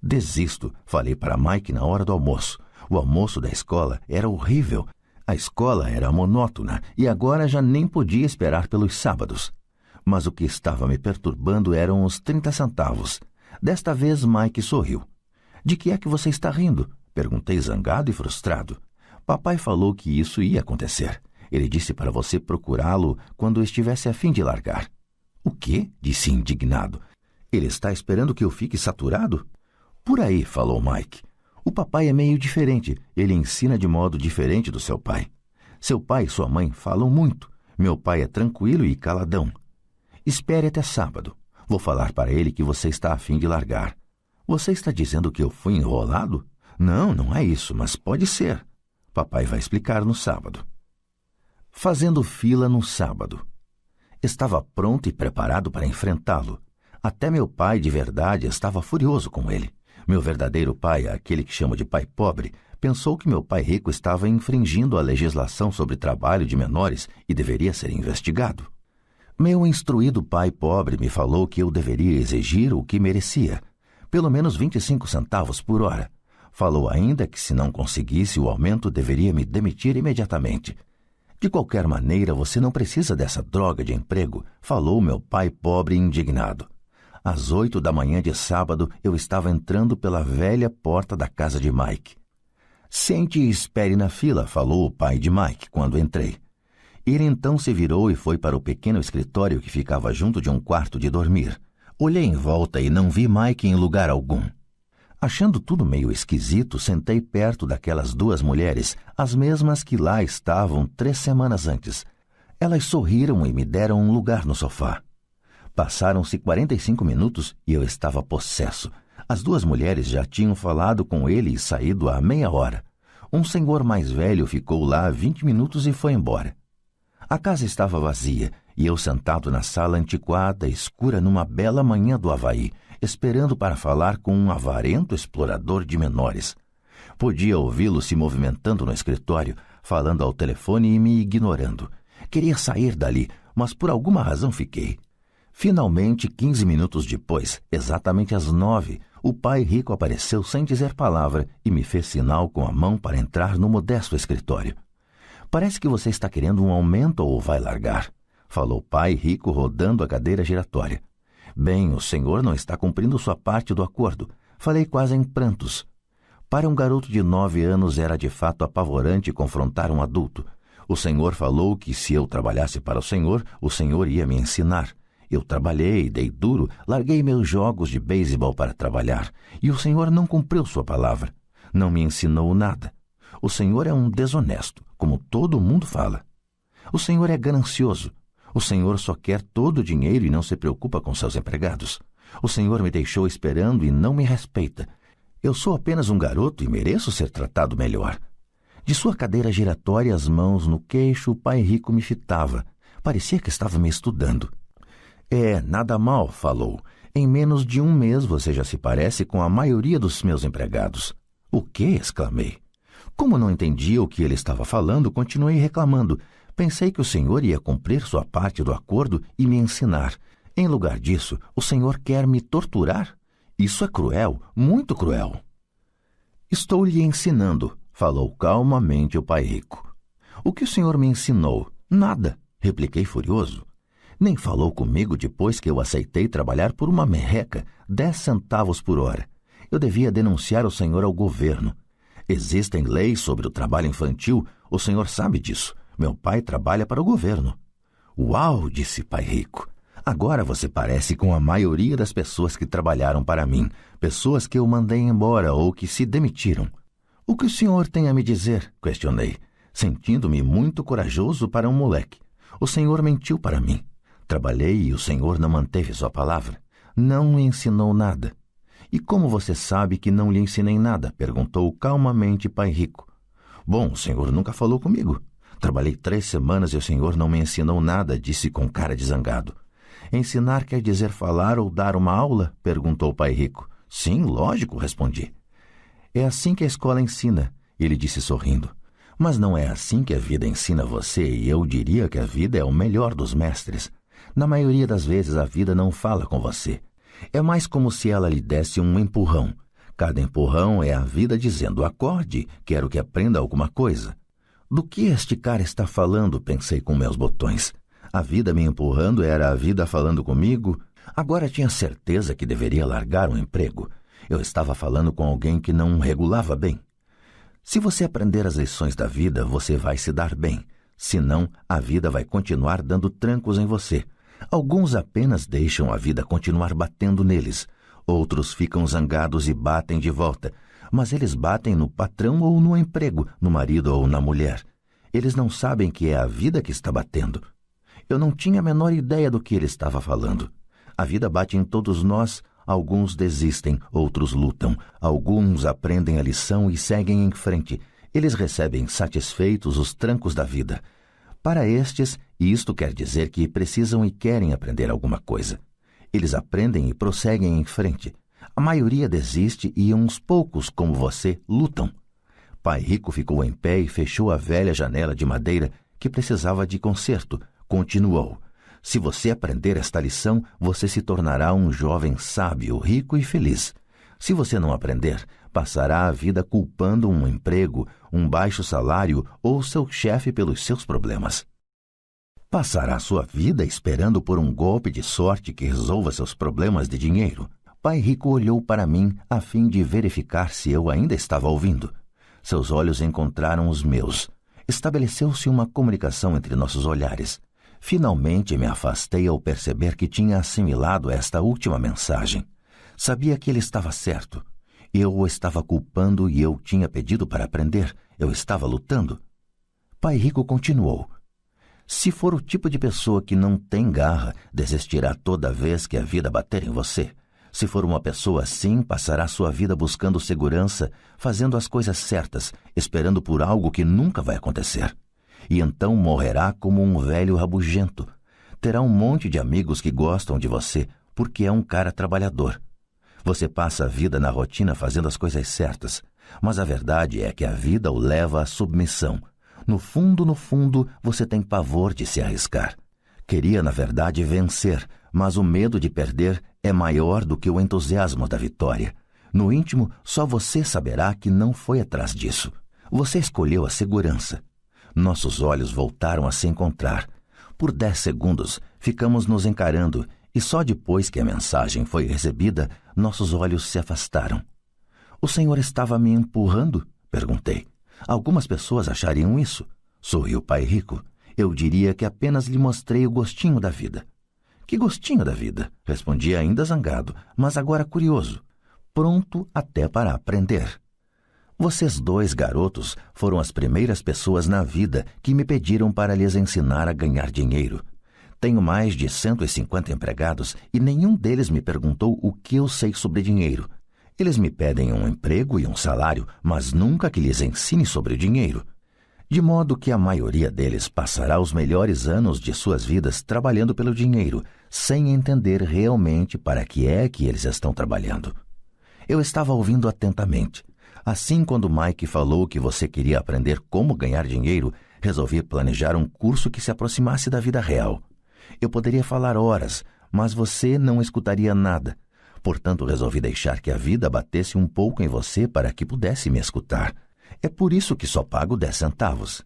Desisto, falei para Mike na hora do almoço. O almoço da escola era horrível. A escola era monótona e agora já nem podia esperar pelos sábados. Mas o que estava me perturbando eram os 30 centavos. Desta vez Mike sorriu. De que é que você está rindo? Perguntei zangado e frustrado. Papai falou que isso ia acontecer. Ele disse para você procurá-lo quando estivesse a fim de largar. O quê? Disse indignado. Ele está esperando que eu fique saturado? Por aí, falou Mike. O papai é meio diferente. Ele ensina de modo diferente do seu pai. Seu pai e sua mãe falam muito. Meu pai é tranquilo e caladão. Espere até sábado. Vou falar para ele que você está a fim de largar. Você está dizendo que eu fui enrolado? Não, não é isso, mas pode ser. Papai vai explicar no sábado. Fazendo fila no sábado. Estava pronto e preparado para enfrentá-lo. Até meu pai de verdade estava furioso com ele. Meu verdadeiro pai, aquele que chamo de pai pobre, pensou que meu pai rico estava infringindo a legislação sobre trabalho de menores e deveria ser investigado. Meu instruído pai pobre me falou que eu deveria exigir o que merecia, pelo menos 25 centavos por hora. Falou ainda que se não conseguisse o aumento deveria me demitir imediatamente. De qualquer maneira, você não precisa dessa droga de emprego, falou meu pai pobre indignado. Às 8 da manhã de sábado, eu estava entrando pela velha porta da casa de Mike. Sente e espere na fila, falou o pai de Mike quando entrei. Ele então se virou e foi para o pequeno escritório que ficava junto de um quarto de dormir. Olhei em volta e não vi Mike em lugar algum. Achando tudo meio esquisito, sentei perto daquelas duas mulheres, as mesmas que lá estavam 3 semanas antes. Elas sorriram e me deram um lugar no sofá. Passaram-se 45 minutos e eu estava possesso. As duas mulheres já tinham falado com ele e saído há meia hora. Um senhor mais velho ficou lá 20 minutos e foi embora. A casa estava vazia e eu sentado na sala antiquada, escura numa bela manhã do Havaí, esperando para falar com um avarento explorador de menores. Podia ouvi-lo se movimentando no escritório, falando ao telefone e me ignorando. Queria sair dali, mas por alguma razão fiquei. Finalmente, 15 minutos depois, exatamente às 9, o pai rico apareceu sem dizer palavra e me fez sinal com a mão para entrar no modesto escritório. Parece que você está querendo um aumento ou vai largar, falou o pai rico rodando a cadeira giratória. Bem, o senhor não está cumprindo sua parte do acordo. Falei quase em prantos. Para um garoto de 9 anos era de fato apavorante confrontar um adulto. O senhor falou que se eu trabalhasse para o senhor ia me ensinar. Eu trabalhei, dei duro, larguei meus jogos de beisebol para trabalhar. E o senhor não cumpriu sua palavra. Não me ensinou nada. O senhor é um desonesto, como todo mundo fala. O senhor é ganancioso. O senhor só quer todo o dinheiro e não se preocupa com seus empregados. O senhor me deixou esperando e não me respeita. Eu sou apenas um garoto e mereço ser tratado melhor. De sua cadeira giratória, as mãos no queixo, o pai rico me fitava. Parecia que estava me estudando. Nada mal, falou. Em menos de 1 mês você já se parece com a maioria dos meus empregados. O quê? Exclamei. Como não entendia o que ele estava falando, continuei reclamando. Pensei que o senhor ia cumprir sua parte do acordo e me ensinar. Em lugar disso, o senhor quer me torturar? Isso é cruel, muito cruel. Estou lhe ensinando, falou calmamente o pai rico. O que o senhor me ensinou? Nada, repliquei furioso. Nem falou comigo depois que eu aceitei trabalhar por uma merreca, 10 centavos por hora. Eu devia denunciar o senhor ao governo. Existem leis sobre o trabalho infantil, o senhor sabe disso. Meu pai trabalha para o governo. Uau, disse pai rico. Agora você parece com a maioria das pessoas que trabalharam para mim, pessoas que eu mandei embora ou que se demitiram. O que o senhor tem a me dizer? Questionei, sentindo-me muito corajoso para um moleque. O senhor mentiu para mim. Trabalhei e o senhor não manteve sua palavra. Não me ensinou nada. E como você sabe que não lhe ensinei nada? Perguntou calmamente pai rico. Bom, o senhor nunca falou comigo. Trabalhei 3 semanas e o senhor não me ensinou nada, disse com cara de zangado. Ensinar quer dizer falar ou dar uma aula? Perguntou o pai rico. Sim, lógico, respondi. É assim que a escola ensina, ele disse sorrindo. Mas não é assim que a vida ensina você, e eu diria que a vida é o melhor dos mestres. Na maioria das vezes a vida não fala com você. É mais como se ela lhe desse um empurrão. Cada empurrão é a vida dizendo, acorde, quero que aprenda alguma coisa. Do que este cara está falando? Pensei com meus botões. A vida me empurrando era a vida falando comigo? Agora tinha certeza que deveria largar o emprego. Eu estava falando com alguém que não regulava bem. Se você aprender as lições da vida, você vai se dar bem. Senão, a vida vai continuar dando trancos em você. Alguns apenas deixam a vida continuar batendo neles. Outros ficam zangados e batem de volta. Mas eles batem no patrão ou no emprego, no marido ou na mulher. Eles não sabem que é a vida que está batendo. Eu não tinha a menor ideia do que ele estava falando. A vida bate em todos nós. Alguns desistem, outros lutam. Alguns aprendem a lição e seguem em frente. Eles recebem satisfeitos os trancos da vida. Para estes, isto quer dizer que precisam e querem aprender alguma coisa. Eles aprendem e prosseguem em frente. A maioria desiste e uns poucos, como você, lutam. Pai Rico ficou em pé e fechou a velha janela de madeira que precisava de conserto. Continuou: se você aprender esta lição, você se tornará um jovem sábio, rico e feliz. Se você não aprender, passará a vida culpando um emprego, um baixo salário ou seu chefe pelos seus problemas. Passará sua vida esperando por um golpe de sorte que resolva seus problemas de dinheiro. Pai Rico olhou para mim a fim de verificar se eu ainda estava ouvindo. Seus olhos encontraram os meus. Estabeleceu-se uma comunicação entre nossos olhares. Finalmente me afastei ao perceber que tinha assimilado esta última mensagem. Sabia que ele estava certo. Eu o estava culpando e eu tinha pedido para aprender. Eu estava lutando. Pai Rico continuou: se for o tipo de pessoa que não tem garra, desistirá toda vez que a vida bater em você. Se for uma pessoa assim, passará sua vida buscando segurança, fazendo as coisas certas, esperando por algo que nunca vai acontecer. E então morrerá como um velho rabugento. Terá um monte de amigos que gostam de você, porque é um cara trabalhador. Você passa a vida na rotina fazendo as coisas certas, mas a verdade é que a vida o leva à submissão. No fundo, você tem pavor de se arriscar. Queria, na verdade, vencer, mas o medo de perder é maior do que o entusiasmo da vitória. No íntimo, só você saberá que não foi atrás disso. Você escolheu a segurança. Nossos olhos voltaram a se encontrar. Por 10 segundos, ficamos nos encarando, e só depois que a mensagem foi recebida, nossos olhos se afastaram. O senhor estava me empurrando? Perguntei. Algumas pessoas achariam isso. Sorriu Pai Rico. Eu diria que apenas lhe mostrei o gostinho da vida. Que gostinho da vida? Respondi ainda zangado, mas agora curioso. Pronto até para aprender. Vocês dois garotos foram as primeiras pessoas na vida que me pediram para lhes ensinar a ganhar dinheiro. Tenho mais de 150 empregados e nenhum deles me perguntou o que eu sei sobre dinheiro. Eles me pedem um emprego e um salário, mas nunca que lhes ensine sobre dinheiro. De modo que a maioria deles passará os melhores anos de suas vidas trabalhando pelo dinheiro, sem entender realmente para que é que eles estão trabalhando. Eu estava ouvindo atentamente. Assim, quando Mike falou que você queria aprender como ganhar dinheiro, resolvi planejar um curso que se aproximasse da vida real. Eu poderia falar horas, mas você não escutaria nada. Portanto, resolvi deixar que a vida batesse um pouco em você para que pudesse me escutar. É por isso que só pago 10 centavos.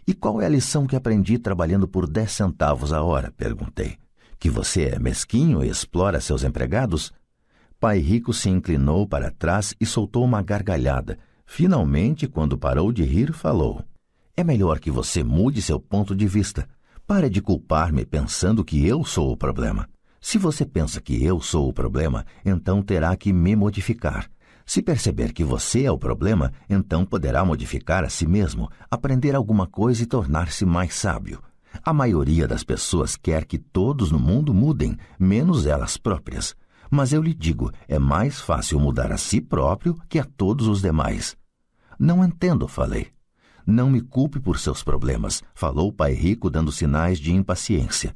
E qual é a lição que aprendi trabalhando por 10 centavos a hora? Perguntei. Que você é mesquinho e explora seus empregados? Pai Rico se inclinou para trás e soltou uma gargalhada. Finalmente, quando parou de rir, falou: é melhor que você mude seu ponto de vista. Pare de culpar-me pensando que eu sou o problema. Se você pensa que eu sou o problema, então terá que me modificar. Se perceber que você é o problema, então poderá modificar a si mesmo, aprender alguma coisa e tornar-se mais sábio. A maioria das pessoas quer que todos no mundo mudem, menos elas próprias. Mas eu lhe digo, é mais fácil mudar a si próprio que a todos os demais. Não entendo, falei. Não me culpe por seus problemas, falou Pai Rico dando sinais de impaciência.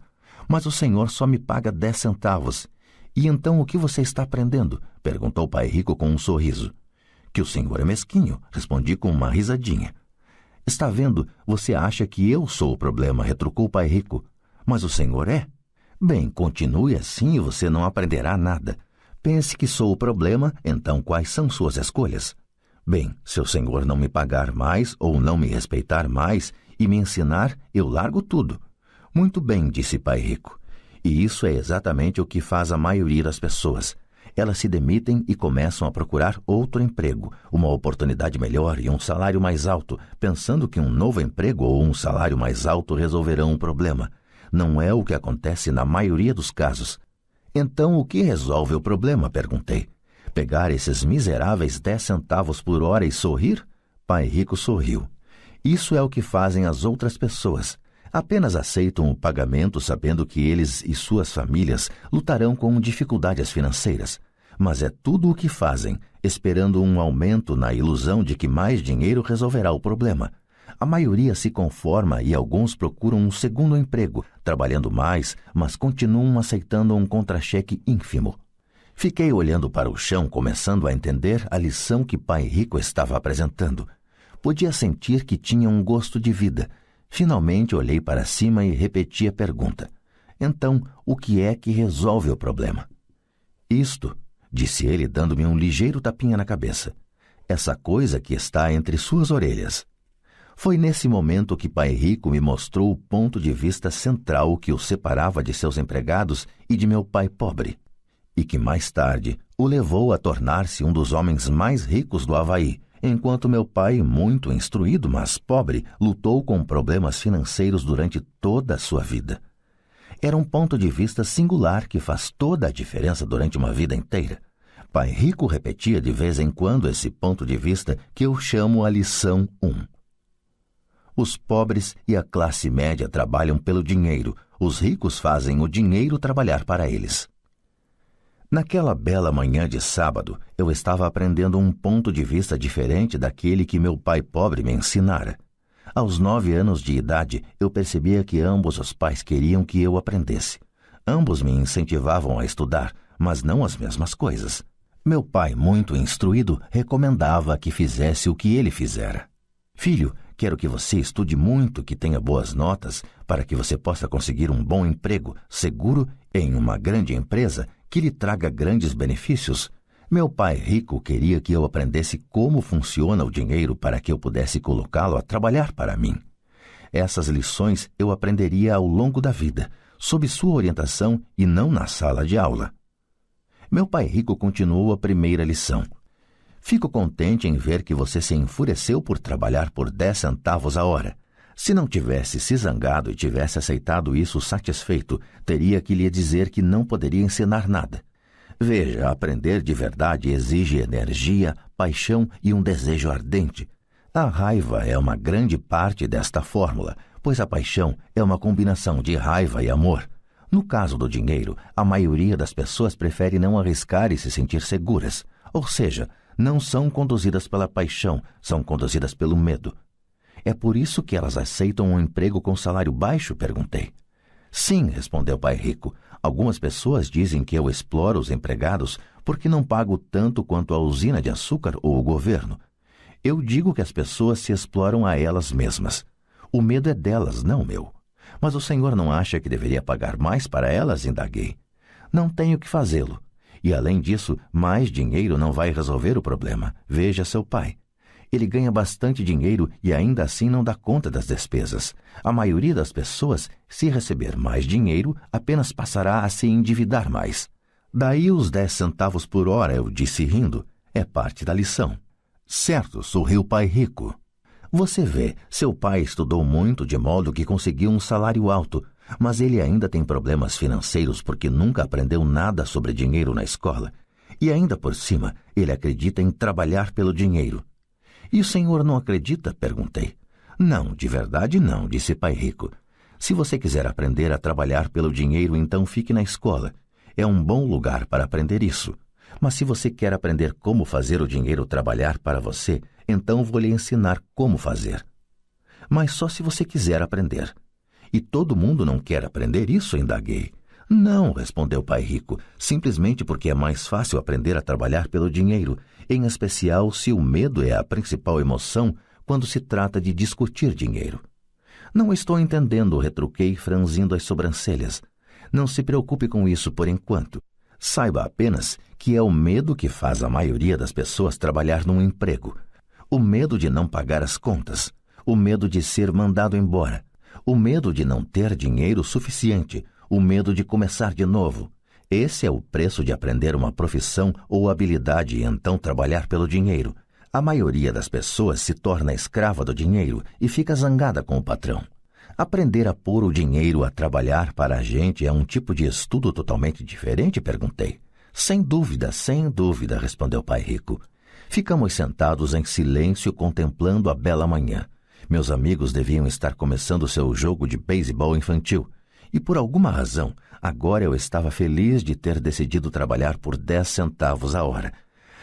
Mas o senhor só me paga 10 centavos. E então o que você está aprendendo? Perguntou Pai Rico com um sorriso. Que o senhor é mesquinho, respondi com uma risadinha. Está vendo, você acha que eu sou o problema, retrucou Pai Rico. Mas o senhor é? Bem, continue assim e você não aprenderá nada. Pense que sou o problema, então quais são suas escolhas? Bem, se o senhor não me pagar mais ou não me respeitar mais e me ensinar, eu largo tudo. Muito bem, disse Pai Rico. E isso é exatamente o que faz a maioria das pessoas. Elas se demitem e começam a procurar outro emprego, uma oportunidade melhor e um salário mais alto, pensando que um novo emprego ou um salário mais alto resolverão o problema. Não é o que acontece na maioria dos casos. Então, o que resolve o problema? Perguntei. Pegar esses miseráveis 10 centavos por hora e sorrir? Pai Rico sorriu. Isso é o que fazem as outras pessoas. Apenas aceitam o pagamento sabendo que eles e suas famílias lutarão com dificuldades financeiras. Mas é tudo o que fazem, esperando um aumento na ilusão de que mais dinheiro resolverá o problema. A maioria se conforma e alguns procuram um segundo emprego, trabalhando mais, mas continuam aceitando um contra-cheque ínfimo. Fiquei olhando para o chão, começando a entender a lição que Pai Rico estava apresentando. Podia sentir que tinha um gosto de vida. Finalmente olhei para cima e repeti a pergunta. Então, o que é que resolve o problema? Isto, disse ele, dando-me um ligeiro tapinha na cabeça. Essa coisa que está entre suas orelhas. Foi nesse momento que Pai Rico me mostrou o ponto de vista central que o separava de seus empregados e de meu pai pobre, e que mais tarde o levou a tornar-se um dos homens mais ricos do Havaí, enquanto meu pai, muito instruído, mas pobre, lutou com problemas financeiros durante toda a sua vida. Era um ponto de vista singular que faz toda a diferença durante uma vida inteira. Pai Rico repetia de vez em quando esse ponto de vista que eu chamo a lição 1. Os pobres e a classe média trabalham pelo dinheiro, os ricos fazem o dinheiro trabalhar para eles. Naquela bela manhã de sábado, eu estava aprendendo um ponto de vista diferente daquele que meu pai pobre me ensinara. Aos 9 anos de idade, eu percebia que ambos os pais queriam que eu aprendesse. Ambos me incentivavam a estudar, mas não as mesmas coisas. Meu pai, muito instruído, recomendava que fizesse o que ele fizera. Filho, quero que você estude muito, que tenha boas notas, para que você possa conseguir um bom emprego, seguro, em uma grande empresa, que lhe traga grandes benefícios. Meu pai rico queria que eu aprendesse como funciona o dinheiro para que eu pudesse colocá-lo a trabalhar para mim. Essas lições eu aprenderia ao longo da vida, sob sua orientação e não na sala de aula. Meu pai rico continuou a primeira lição. Fico contente em ver que você se enfureceu por trabalhar por 10 centavos a hora. Se não tivesse se zangado e tivesse aceitado isso satisfeito, teria que lhe dizer que não poderia ensinar nada. Veja, aprender de verdade exige energia, paixão e um desejo ardente. A raiva é uma grande parte desta fórmula, pois a paixão é uma combinação de raiva e amor. No caso do dinheiro, a maioria das pessoas prefere não arriscar e se sentir seguras, ou seja, não são conduzidas pela paixão, são conduzidas pelo medo. É por isso que elas aceitam um emprego com salário baixo? Perguntei. Sim, respondeu Pai Rico. Algumas pessoas dizem que eu exploro os empregados porque não pago tanto quanto a usina de açúcar ou o governo. Eu digo que as pessoas se exploram a elas mesmas. O medo é delas, não meu. Mas o senhor não acha que deveria pagar mais para elas? Indaguei. Não tenho que fazê-lo. E, além disso, mais dinheiro não vai resolver o problema. Veja seu pai. Ele ganha bastante dinheiro e ainda assim não dá conta das despesas. A maioria das pessoas, se receber mais dinheiro, apenas passará a se endividar mais. Daí os 10 centavos por hora, eu disse rindo. É parte da lição. Certo, sorriu Pai Rico. Você vê, seu pai estudou muito de modo que conseguiu um salário alto, mas ele ainda tem problemas financeiros porque nunca aprendeu nada sobre dinheiro na escola. E ainda por cima, ele acredita em trabalhar pelo dinheiro. E o senhor não acredita? Perguntei. Não, de verdade não, disse Pai Rico. Se você quiser aprender a trabalhar pelo dinheiro, então fique na escola. É um bom lugar para aprender isso. Mas se você quer aprender como fazer o dinheiro trabalhar para você, então vou lhe ensinar como fazer. Mas só se você quiser aprender. E todo mundo não quer aprender isso? Indaguei. Não, respondeu Pai Rico, simplesmente porque é mais fácil aprender a trabalhar pelo dinheiro, em especial se o medo é a principal emoção quando se trata de discutir dinheiro. Não estou entendendo, retruquei, franzindo as sobrancelhas. Não se preocupe com isso por enquanto. Saiba apenas que é o medo que faz a maioria das pessoas trabalhar num emprego. O medo de não pagar as contas, o medo de ser mandado embora, o medo de não ter dinheiro suficiente, o medo de começar de novo. Esse é o preço de aprender uma profissão ou habilidade e então trabalhar pelo dinheiro. A maioria das pessoas se torna escrava do dinheiro e fica zangada com o patrão. Aprender a pôr o dinheiro a trabalhar para a gente é um tipo de estudo totalmente diferente? Perguntei. Sem dúvida, respondeu o pai rico. Ficamos sentados em silêncio contemplando a bela manhã. Meus amigos deviam estar começando seu jogo de beisebol infantil. E por alguma razão, agora eu estava feliz de ter decidido trabalhar por 10 centavos a hora.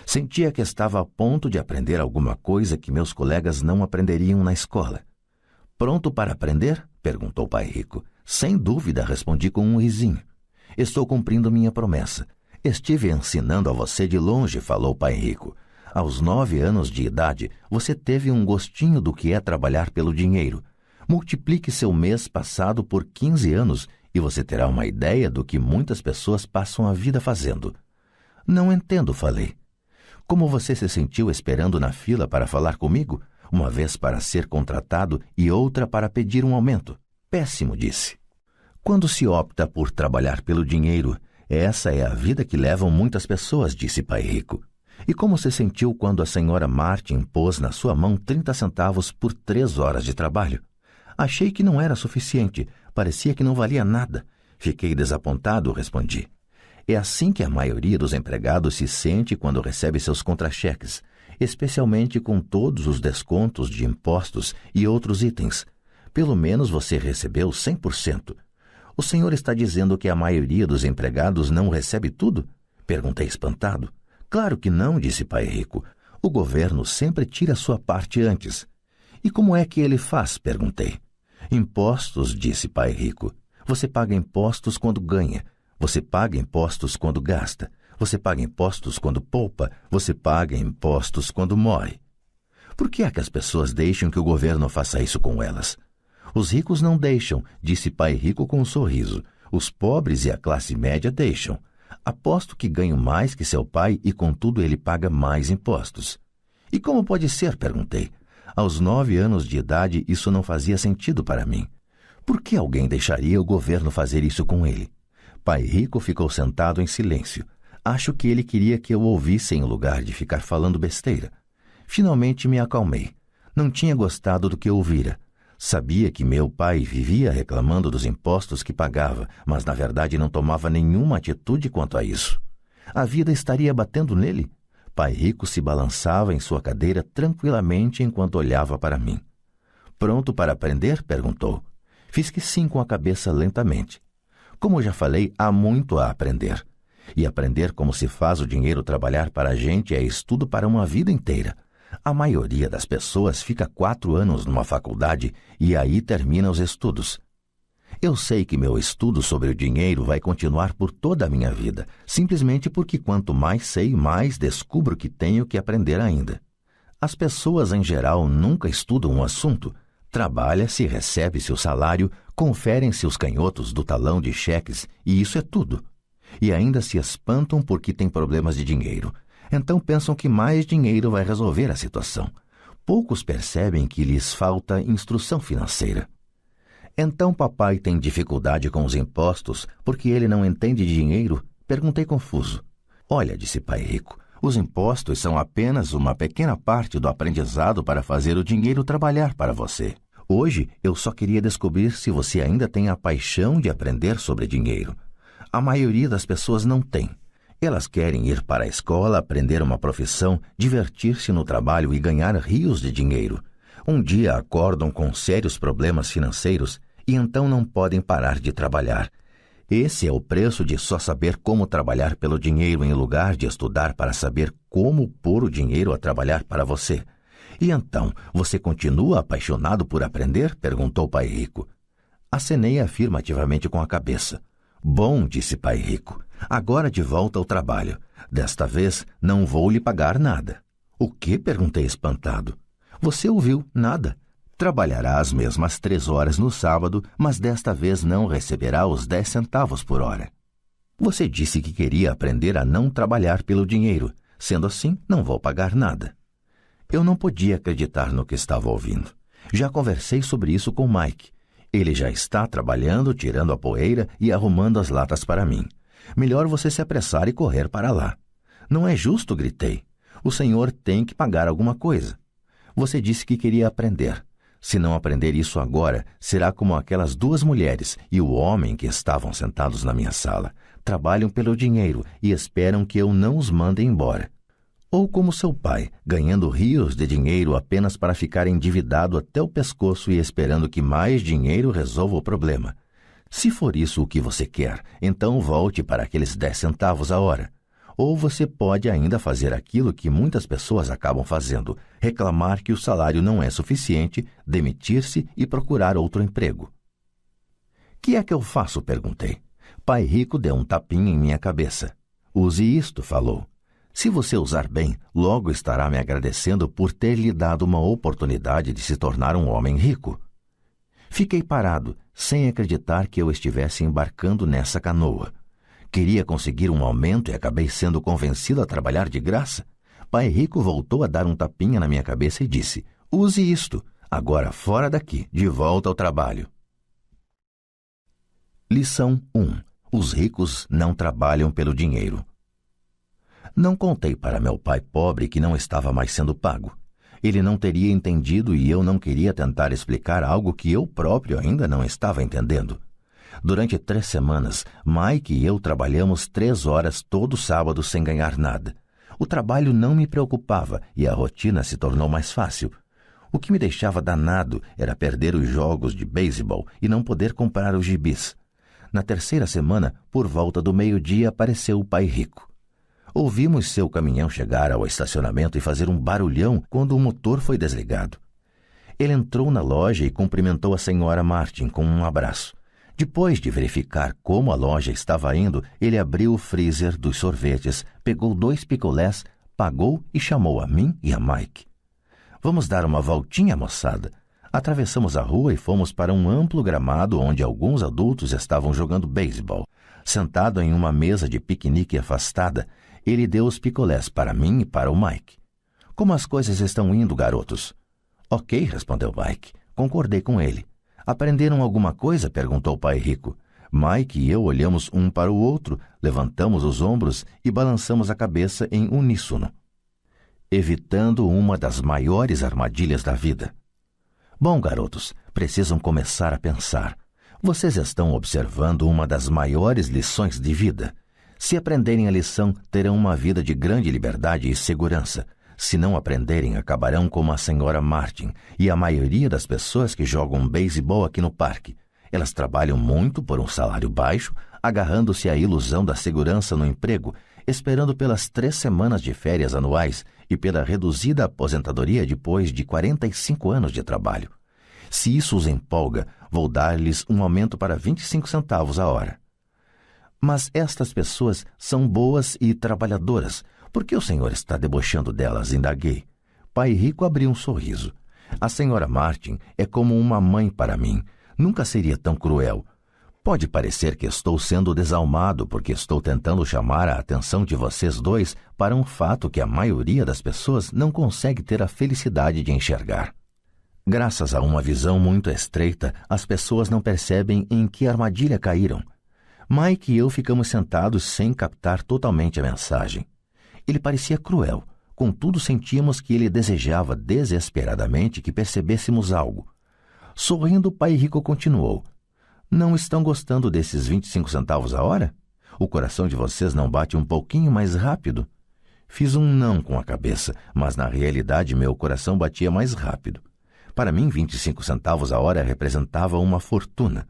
Sentia que estava a ponto de aprender alguma coisa que meus colegas não aprenderiam na escola. Pronto para aprender? Perguntou o pai rico. Sem dúvida, respondi com um risinho. Estou cumprindo minha promessa. Estive ensinando a você de longe, falou o pai rico. Aos 9 anos de idade, você teve um gostinho do que é trabalhar pelo dinheiro. Multiplique seu mês passado por 15 anos e você terá uma ideia do que muitas pessoas passam a vida fazendo. Não entendo, falei. Como você se sentiu esperando na fila para falar comigo? Uma vez para ser contratado e outra para pedir um aumento. Péssimo, disse. Quando se opta por trabalhar pelo dinheiro, essa é a vida que levam muitas pessoas, disse pai rico. E como se sentiu quando a senhora Martin pôs na sua mão 30 centavos por 3 horas de trabalho? Achei que não era suficiente, parecia que não valia nada. Fiquei desapontado, respondi. É assim que a maioria dos empregados se sente quando recebe seus contra-cheques, especialmente com todos os descontos de impostos e outros itens. Pelo menos você recebeu 100%. O senhor está dizendo que a maioria dos empregados não recebe tudo? Perguntei espantado. Claro que não, disse pai rico. O governo sempre tira sua parte antes. E como é que ele faz? Perguntei. Impostos, disse pai rico. Você paga impostos quando ganha. Você paga impostos quando gasta. Você paga impostos quando poupa. Você paga impostos quando morre. Por que é que as pessoas deixam que o governo faça isso com elas? Os ricos não deixam, disse pai rico com um sorriso. Os pobres e a classe média deixam. Aposto que ganho mais que seu pai e, contudo, ele paga mais impostos. E como pode ser? Perguntei. Aos 9 anos de idade, isso não fazia sentido para mim. Por que alguém deixaria o governo fazer isso com ele? Pai rico ficou sentado em silêncio. Acho que ele queria que eu ouvisse em lugar de ficar falando besteira. Finalmente me acalmei. Não tinha gostado do que ouvira. Sabia que meu pai vivia reclamando dos impostos que pagava, mas na verdade não tomava nenhuma atitude quanto a isso. A vida estaria batendo nele? Pai rico se balançava em sua cadeira tranquilamente enquanto olhava para mim. Pronto para aprender? Perguntou. Fiz que sim com a cabeça lentamente. Como já falei, há muito a aprender. E aprender como se faz o dinheiro trabalhar para a gente é estudo para uma vida inteira. A maioria das pessoas fica 4 anos numa faculdade e aí termina os estudos. Eu sei que meu estudo sobre o dinheiro vai continuar por toda a minha vida, simplesmente porque quanto mais sei, mais descubro que tenho que aprender ainda. As pessoas em geral nunca estudam um assunto. Trabalha-se, recebe-se o salário, conferem-se os canhotos do talão de cheques e isso é tudo. E ainda se espantam porque têm problemas de dinheiro. Então pensam que mais dinheiro vai resolver a situação. Poucos percebem que lhes falta instrução financeira. Então papai tem dificuldade com os impostos porque ele não entende de dinheiro? Perguntei confuso. Olha, disse pai rico, os impostos são apenas uma pequena parte do aprendizado para fazer o dinheiro trabalhar para você. Hoje eu só queria descobrir se você ainda tem a paixão de aprender sobre dinheiro. A maioria das pessoas não tem. Elas querem ir para a escola, aprender uma profissão, divertir-se no trabalho e ganhar rios de dinheiro. Um dia acordam com sérios problemas financeiros e então não podem parar de trabalhar. Esse é o preço de só saber como trabalhar pelo dinheiro em lugar de estudar para saber como pôr o dinheiro a trabalhar para você. E então, você continua apaixonado por aprender? Perguntou pai rico. Acenei afirmativamente com a cabeça. Bom, disse pai rico, agora de volta ao trabalho. Desta vez não vou lhe pagar nada. O que? Perguntei espantado. Você ouviu, nada. Trabalhará as mesmas 3 horas no sábado, mas desta vez não receberá os 10 centavos por hora. Você disse que queria aprender a não trabalhar pelo dinheiro. Sendo assim, não vou pagar nada. Eu não podia acreditar no que estava ouvindo. Já conversei sobre isso com Mike. Ele já está trabalhando, tirando a poeira e arrumando as latas para mim. Melhor você se apressar e correr para lá. Não é justo, gritei. O senhor tem que pagar alguma coisa. Você disse que queria aprender. Se não aprender isso agora, será como aquelas duas mulheres e o homem que estavam sentados na minha sala. Trabalham pelo dinheiro e esperam que eu não os mande embora. Ou como seu pai, ganhando rios de dinheiro apenas para ficar endividado até o pescoço e esperando que mais dinheiro resolva o problema. Se for isso o que você quer, então volte para aqueles 10 centavos a hora. Ou você pode ainda fazer aquilo que muitas pessoas acabam fazendo, reclamar que o salário não é suficiente, demitir-se e procurar outro emprego. Que é que eu faço? Perguntei. Pai Rico deu um tapinha em minha cabeça. Use isto, falou. Se você usar bem, logo estará me agradecendo por ter lhe dado uma oportunidade de se tornar um homem rico. Fiquei parado, sem acreditar que eu estivesse embarcando nessa canoa. Queria conseguir um aumento e acabei sendo convencido a trabalhar de graça. Pai Rico voltou a dar um tapinha na minha cabeça e disse, use isto, agora fora daqui, de volta ao trabalho. Lição 1. Os ricos não trabalham pelo dinheiro. Não contei para meu pai pobre que não estava mais sendo pago. Ele não teria entendido e eu não queria tentar explicar algo que eu próprio ainda não estava entendendo. Durante 3 semanas, Mike e eu trabalhamos 3 horas todo sábado sem ganhar nada. O trabalho não me preocupava e a rotina se tornou mais fácil. O que me deixava danado era perder os jogos de beisebol e não poder comprar os gibis. Na 3ª semana, por volta do meio-dia, apareceu o Pai Rico. Ouvimos seu caminhão chegar ao estacionamento e fazer um barulhão quando o motor foi desligado. Ele entrou na loja e cumprimentou a senhora Martin com um abraço. Depois de verificar como a loja estava indo, ele abriu o freezer dos sorvetes, pegou 2 picolés, pagou e chamou a mim e a Mike. Vamos dar uma voltinha, moçada. Atravessamos a rua e fomos para um amplo gramado onde alguns adultos estavam jogando beisebol. Sentado em uma mesa de piquenique afastada, ele deu os picolés para mim e para o Mike. Como as coisas estão indo, garotos? Ok, respondeu Mike. Concordei com ele. Aprenderam alguma coisa? Perguntou o Pai Rico. Mike e eu olhamos um para o outro, levantamos os ombros e balançamos a cabeça em uníssono, evitando uma das maiores armadilhas da vida. Bom, garotos, precisam começar a pensar. Vocês estão observando uma das maiores lições de vida. Se aprenderem a lição, terão uma vida de grande liberdade e segurança. Se não aprenderem, acabarão como a senhora Martin e a maioria das pessoas que jogam beisebol aqui no parque. Elas trabalham muito por um salário baixo, agarrando-se à ilusão da segurança no emprego, esperando pelas 3 semanas de férias anuais e pela reduzida aposentadoria depois de 45 anos de trabalho. Se isso os empolga, vou dar-lhes um aumento para 25 centavos a hora. Mas estas pessoas são boas e trabalhadoras. Por que o senhor está debochando delas? Indaguei. Pai Rico abriu um sorriso. A senhora Martin é como uma mãe para mim. Nunca seria tão cruel. Pode parecer que estou sendo desalmado porque estou tentando chamar a atenção de vocês dois para um fato que a maioria das pessoas não consegue ter a felicidade de enxergar. Graças a uma visão muito estreita, as pessoas não percebem em que armadilha caíram. Mike e eu ficamos sentados sem captar totalmente a mensagem. Ele parecia cruel, contudo sentíamos que ele desejava desesperadamente que percebêssemos algo. Sorrindo, o Pai Rico continuou. Não estão gostando desses 25 centavos a hora? O coração de vocês não bate um pouquinho mais rápido? Fiz um não com a cabeça, mas na realidade meu coração batia mais rápido. Para mim, 25 centavos a hora representava uma fortuna.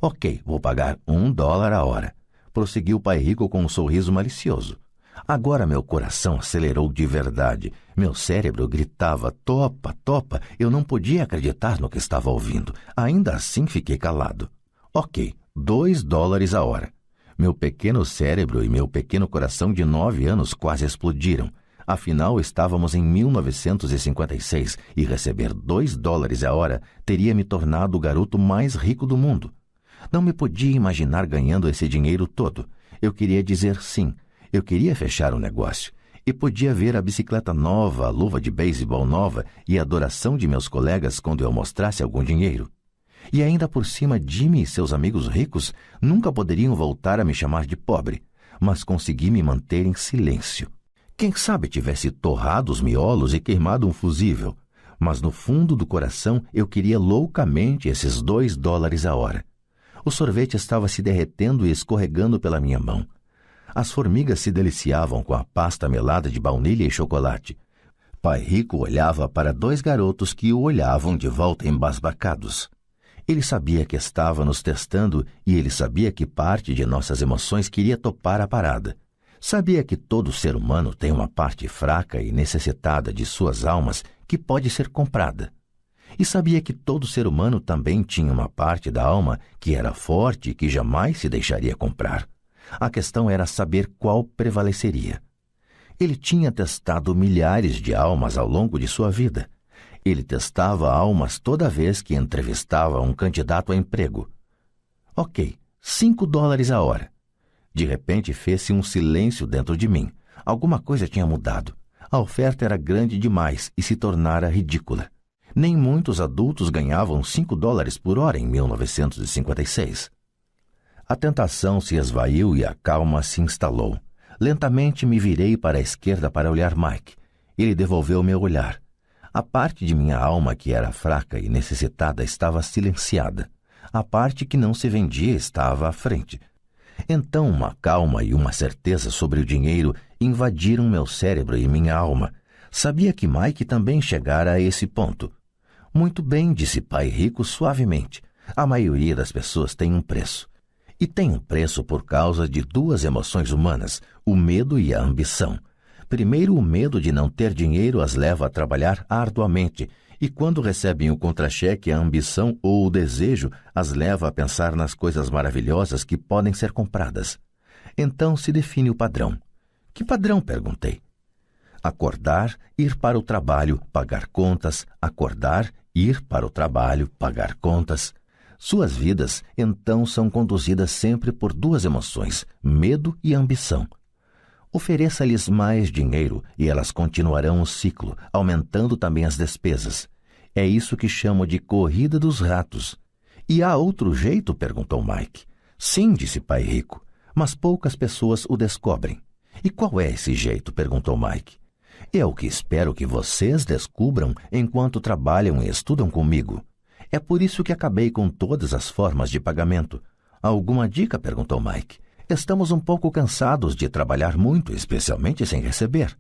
Ok, vou pagar $1 a hora, prosseguiu o Pai Rico com um sorriso malicioso. Agora meu coração acelerou de verdade. Meu cérebro gritava, topa, topa. Eu não podia acreditar no que estava ouvindo. Ainda assim fiquei calado. Ok, $2 a hora. Meu pequeno cérebro e meu pequeno coração de 9 anos quase explodiram. Afinal, estávamos em 1956 e receber $2 a hora teria me tornado o garoto mais rico do mundo. Não me podia imaginar ganhando esse dinheiro todo. Eu queria dizer sim. Eu queria fechar o negócio e podia ver a bicicleta nova, a luva de beisebol nova e a adoração de meus colegas quando eu mostrasse algum dinheiro. E ainda por cima, Jimmy e seus amigos ricos nunca poderiam voltar a me chamar de pobre. mas consegui me manter em silêncio. Quem sabe tivesse torrado os miolos e queimado um fusível, mas no fundo do coração eu queria loucamente esses $2 a hora. O sorvete estava se derretendo e escorregando pela minha mão. As formigas se deliciavam com a pasta melada de baunilha e chocolate. Pai Rico olhava para 2 garotos que o olhavam de volta embasbacados. Ele sabia que estava nos testando e ele sabia que parte de nossas emoções queria topar a parada. Sabia que todo ser humano tem uma parte fraca e necessitada de suas almas que pode ser comprada. E sabia que todo ser humano também tinha uma parte da alma que era forte e que jamais se deixaria comprar. A questão era saber qual prevaleceria. Ele tinha testado milhares de almas ao longo de sua vida. Ele testava almas toda vez que entrevistava um candidato a emprego. Ok, $5 a hora. De repente fez-se um silêncio dentro de mim. Alguma coisa tinha mudado. A oferta era grande demais e se tornara ridícula. Nem muitos adultos ganhavam $5 por hora em 1956. A tentação se esvaiu e a calma se instalou. Lentamente me virei para a esquerda para olhar Mike. Ele devolveu meu olhar. A parte de minha alma que era fraca e necessitada estava silenciada. A parte que não se vendia estava à frente. Então uma calma e uma certeza sobre o dinheiro invadiram meu cérebro e minha alma. Sabia que Mike também chegara a esse ponto. Muito bem, disse Pai Rico suavemente. A maioria das pessoas tem um preço. E tem um preço por causa de 2 emoções humanas, o medo e a ambição. Primeiro, o medo de não ter dinheiro as leva a trabalhar arduamente, e quando recebem o contra-cheque, a ambição ou o desejo as leva a pensar nas coisas maravilhosas que podem ser compradas. Então se define o padrão. Que padrão? Perguntei. Acordar, ir para o trabalho, pagar contas, acordar, ir para o trabalho, pagar contas. Suas vidas, então, são conduzidas sempre por 2 emoções, medo e ambição. Ofereça-lhes mais dinheiro e elas continuarão o ciclo, aumentando também as despesas. É isso que chamo de corrida dos ratos. E há outro jeito? Perguntou Mike. Sim, disse Pai Rico, mas poucas pessoas o descobrem. E qual é esse jeito? Perguntou Mike. É o que espero que vocês descubram enquanto trabalham e estudam comigo. É por isso que acabei com todas as formas de pagamento. Alguma dica? Perguntou Mike. Estamos um pouco cansados de trabalhar muito, especialmente sem receber.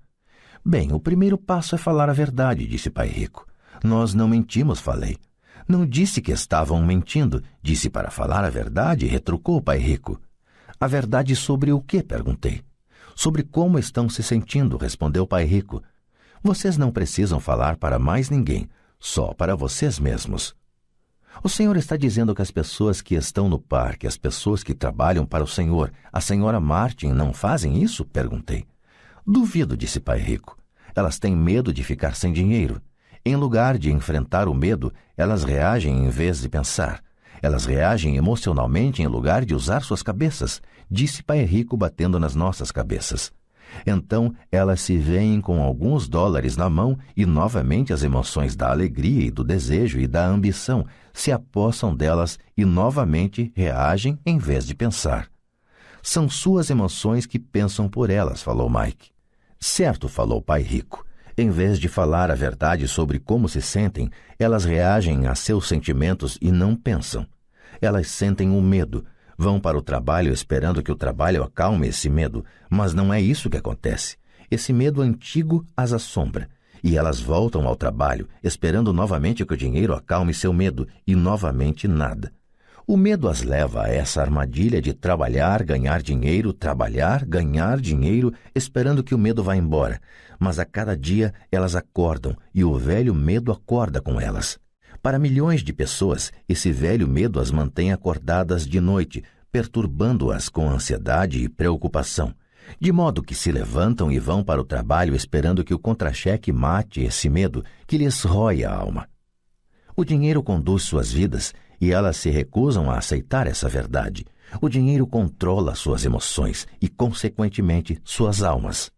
Bem, o primeiro passo é falar a verdade, disse Pai Rico. Nós não mentimos, falei. Não disse que estavam mentindo, disse para falar a verdade, retrucou Pai Rico. A verdade sobre o quê? Perguntei. Sobre como estão se sentindo, respondeu Pai Rico. Vocês não precisam falar para mais ninguém, só para vocês mesmos. O senhor está dizendo que as pessoas que estão no parque, as pessoas que trabalham para o senhor, a senhora Martin, não fazem isso? Perguntei. Duvido, disse Pai Rico. Elas têm medo de ficar sem dinheiro. Em lugar de enfrentar o medo, elas reagem em vez de pensar. Elas reagem emocionalmente em lugar de usar suas cabeças, disse Pai Rico batendo nas nossas cabeças. Então elas se veem com alguns $, na mão e novamente as emoções da alegria e do desejo e da ambição se apossam delas e novamente reagem em vez de pensar. São suas emoções que pensam por elas, falou Mike. Certo, falou Pai Rico. Em vez de falar a verdade sobre como se sentem, elas reagem a seus sentimentos e não pensam. Elas sentem o medo. Vão para o trabalho esperando que o trabalho acalme esse medo, mas não é isso que acontece. Esse medo antigo as assombra, e elas voltam ao trabalho esperando novamente que o dinheiro acalme seu medo, e novamente nada. O medo as leva a essa armadilha de trabalhar, ganhar dinheiro, trabalhar, ganhar dinheiro, esperando que o medo vá embora. Mas a cada dia elas acordam, e o velho medo acorda com elas. Para milhões de pessoas, esse velho medo as mantém acordadas de noite, perturbando-as com ansiedade e preocupação, de modo que se levantam e vão para o trabalho esperando que o contra-cheque mate esse medo que lhes rói a alma. O dinheiro conduz suas vidas e elas se recusam a aceitar essa verdade. O dinheiro controla suas emoções e, consequentemente, suas almas.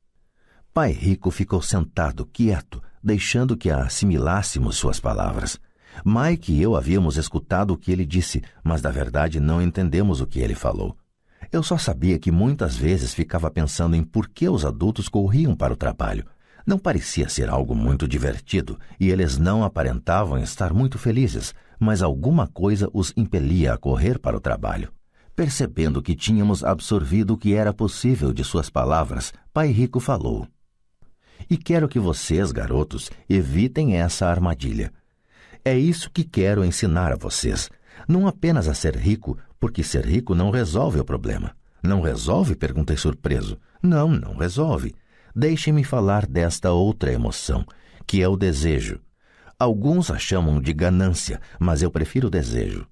Pai Rico ficou sentado, quieto, deixando que assimilássemos suas palavras. Mike e eu havíamos escutado o que ele disse, mas, na verdade, não entendemos o que ele falou. Eu só sabia que muitas vezes ficava pensando em por que os adultos corriam para o trabalho. Não parecia ser algo muito divertido e eles não aparentavam estar muito felizes, mas alguma coisa os impelia a correr para o trabalho. Percebendo que tínhamos absorvido o que era possível de suas palavras, Pai Rico falou: "E quero que vocês, garotos, evitem essa armadilha. É isso que quero ensinar a vocês. Não apenas a ser rico, porque ser rico não resolve o problema." "Não resolve?" perguntei surpreso. Não resolve. Deixem-me falar desta outra emoção, que é o desejo. Alguns a chamam de ganância, mas eu prefiro o desejo.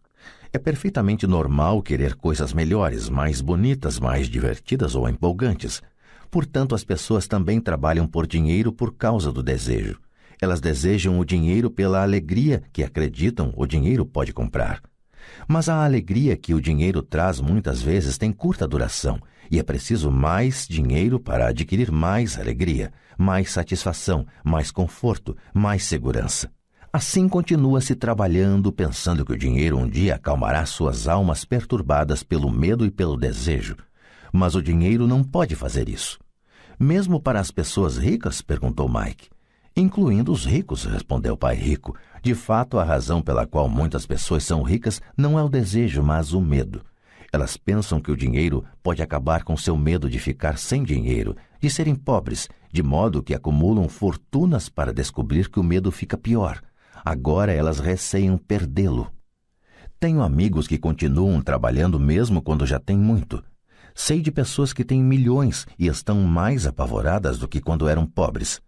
É perfeitamente normal querer coisas melhores, mais bonitas, mais divertidas ou empolgantes. Portanto, as pessoas também trabalham por dinheiro por causa do desejo. Elas desejam o dinheiro pela alegria que acreditam o dinheiro pode comprar. Mas a alegria que o dinheiro traz muitas vezes tem curta duração e é preciso mais dinheiro para adquirir mais alegria, mais satisfação, mais conforto, mais segurança. Assim continua-se trabalhando pensando que o dinheiro um dia acalmará suas almas perturbadas pelo medo e pelo desejo. Mas o dinheiro não pode fazer isso. "Mesmo para as pessoas ricas?" perguntou Mike. "Incluindo os ricos", respondeu Pai Rico. "De fato, a razão pela qual muitas pessoas são ricas não é o desejo, mas o medo. Elas pensam que o dinheiro pode acabar com seu medo de ficar sem dinheiro, de serem pobres, de modo que acumulam fortunas para descobrir que o medo fica pior. Agora elas receiam perdê-lo. Tenho amigos que continuam trabalhando mesmo quando já têm muito. Sei de pessoas que têm milhões e estão mais apavoradas do que quando eram pobres.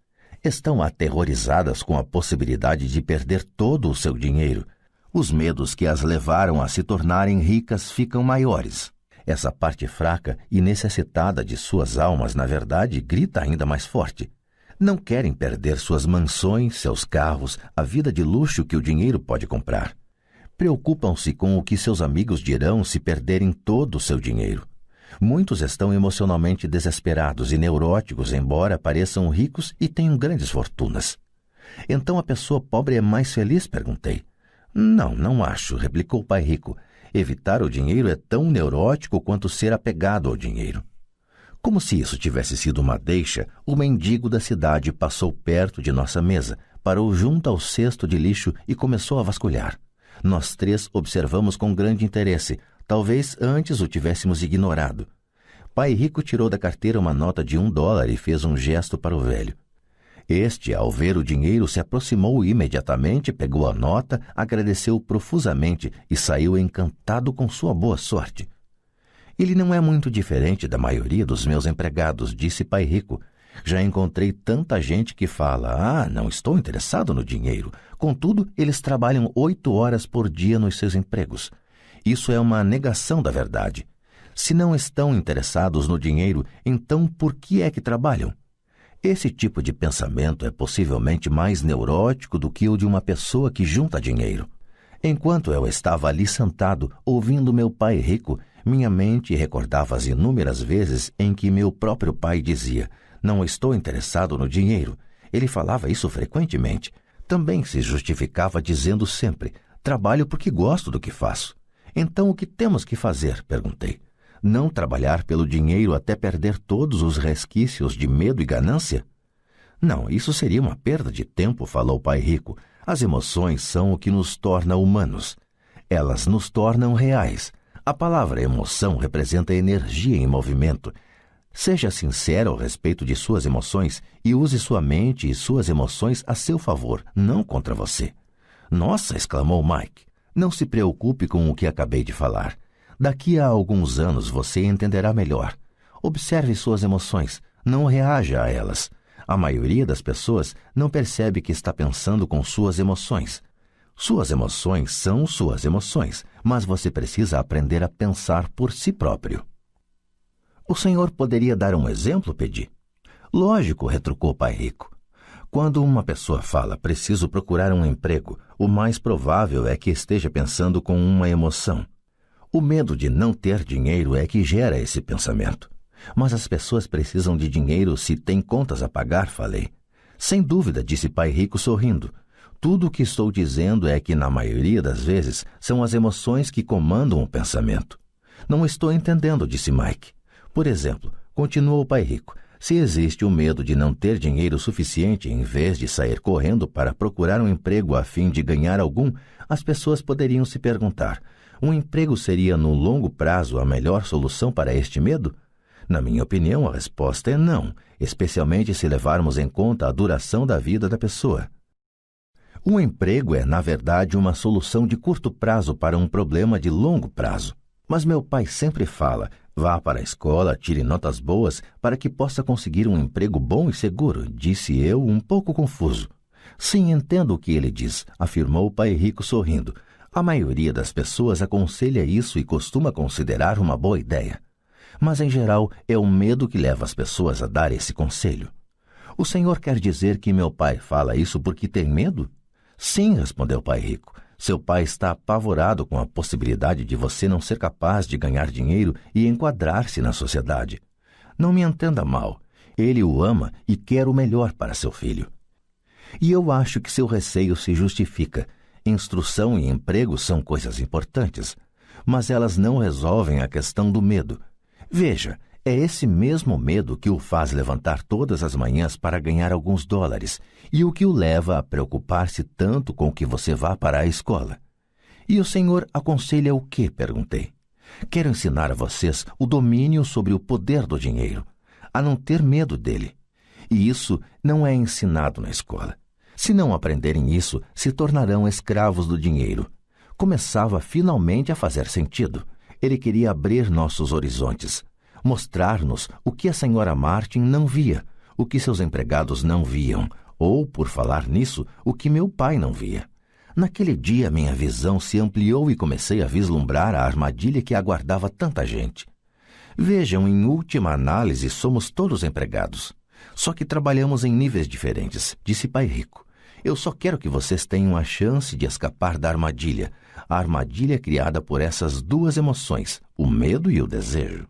Estão aterrorizadas com a possibilidade de perder todo o seu dinheiro. Os medos que as levaram a se tornarem ricas ficam maiores. Essa parte fraca e necessitada de suas almas, na verdade, grita ainda mais forte. Não querem perder suas mansões, seus carros, a vida de luxo que o dinheiro pode comprar. Preocupam-se com o que seus amigos dirão se perderem todo o seu dinheiro. Muitos estão emocionalmente desesperados e neuróticos, embora pareçam ricos e tenham grandes fortunas." "Então a pessoa pobre é mais feliz?" perguntei. Não acho", replicou Pai Rico. "Evitar o dinheiro é tão neurótico quanto ser apegado ao dinheiro." Como se isso tivesse sido uma deixa, o mendigo da cidade passou perto de nossa mesa, parou junto ao cesto de lixo e começou a vasculhar. Nós três observamos com grande interesse. Talvez antes o tivéssemos ignorado. Pai Rico tirou da carteira uma nota de $1 e fez um gesto para o velho. Este, ao ver o dinheiro, se aproximou imediatamente, pegou a nota, agradeceu profusamente e saiu encantado com sua boa sorte. "Ele não é muito diferente da maioria dos meus empregados", disse Pai Rico. "Já encontrei tanta gente que fala: não estou interessado no dinheiro. Contudo, eles trabalham 8 horas por dia nos seus empregos. Isso é uma negação da verdade. Se não estão interessados no dinheiro, então por que é que trabalham?" Esse tipo de pensamento é possivelmente mais neurótico do que o de uma pessoa que junta dinheiro. Enquanto eu estava ali sentado, ouvindo meu pai rico, minha mente recordava as inúmeras vezes em que meu próprio pai dizia: "Não estou interessado no dinheiro." Ele falava isso frequentemente. Também se justificava dizendo sempre: "Trabalho porque gosto do que faço." "Então o que temos que fazer?" perguntei. "Não trabalhar pelo dinheiro até perder todos os resquícios de medo e ganância?" "Não, isso seria uma perda de tempo", falou o Pai Rico. "As emoções são o que nos torna humanos. Elas nos tornam reais. A palavra emoção representa energia em movimento. Seja sincero ao respeito de suas emoções e use sua mente e suas emoções a seu favor, não contra você." "Nossa!" exclamou Mike. "Não se preocupe com o que acabei de falar. Daqui a alguns anos você entenderá melhor. Observe suas emoções, não reaja a elas. A maioria das pessoas não percebe que está pensando com suas emoções. Suas emoções são suas emoções, mas você precisa aprender a pensar por si próprio." "O senhor poderia dar um exemplo?" pedi. "Lógico", retrucou Pai Rico. "Quando uma pessoa fala preciso procurar um emprego, o mais provável é que esteja pensando com uma emoção. O medo de não ter dinheiro é que gera esse pensamento. Mas as pessoas precisam de dinheiro se têm contas a pagar", falei. "Sem dúvida", disse Pai Rico sorrindo. "Tudo o que estou dizendo é que, na maioria das vezes, são as emoções que comandam o pensamento. Não estou entendendo, disse Mike. Por exemplo, continuou o pai rico, se existe o medo de não ter dinheiro suficiente em vez de sair correndo para procurar um emprego a fim de ganhar algum, as pessoas poderiam se perguntar, um emprego seria no longo prazo a melhor solução para este medo? Na minha opinião, a resposta é não, especialmente se levarmos em conta a duração da vida da pessoa. Um emprego é, na verdade, uma solução de curto prazo para um problema de longo prazo. Mas meu pai sempre fala, vá para a escola, tire notas boas para que possa conseguir um emprego bom e seguro, disse eu, um pouco confuso. Sim, entendo o que ele diz, afirmou o pai rico sorrindo. A maioria das pessoas aconselha isso e costuma considerar uma boa ideia. Mas, em geral, é o medo que leva as pessoas a dar esse conselho. O senhor quer dizer que meu pai fala isso porque tem medo? Sim, respondeu o pai rico. Seu pai está apavorado com a possibilidade de você não ser capaz de ganhar dinheiro e enquadrar-se na sociedade. Não me entenda mal. Ele o ama e quer o melhor para seu filho. E eu acho que seu receio se justifica. Instrução e emprego são coisas importantes, mas elas não resolvem a questão do medo. Veja, é esse mesmo medo que o faz levantar todas as manhãs para ganhar alguns dólares e o que o leva a preocupar-se tanto com que você vá para a escola. E o senhor aconselha o quê? Perguntei. Quero ensinar a vocês o domínio sobre o poder do dinheiro, a não ter medo dele. E isso não é ensinado na escola. Se não aprenderem isso, se tornarão escravos do dinheiro. Começava finalmente a fazer sentido. Ele queria abrir nossos horizontes, mostrar-nos o que a senhora Martin não via, o que seus empregados não viam, ou, por falar nisso, o que meu pai não via. Naquele dia minha visão se ampliou e comecei a vislumbrar a armadilha que aguardava tanta gente. Vejam, em última análise, somos todos empregados. Só que trabalhamos em níveis diferentes, disse pai rico. Eu só quero que vocês tenham a chance de escapar da armadilha, a armadilha criada por essas duas emoções, o medo e o desejo.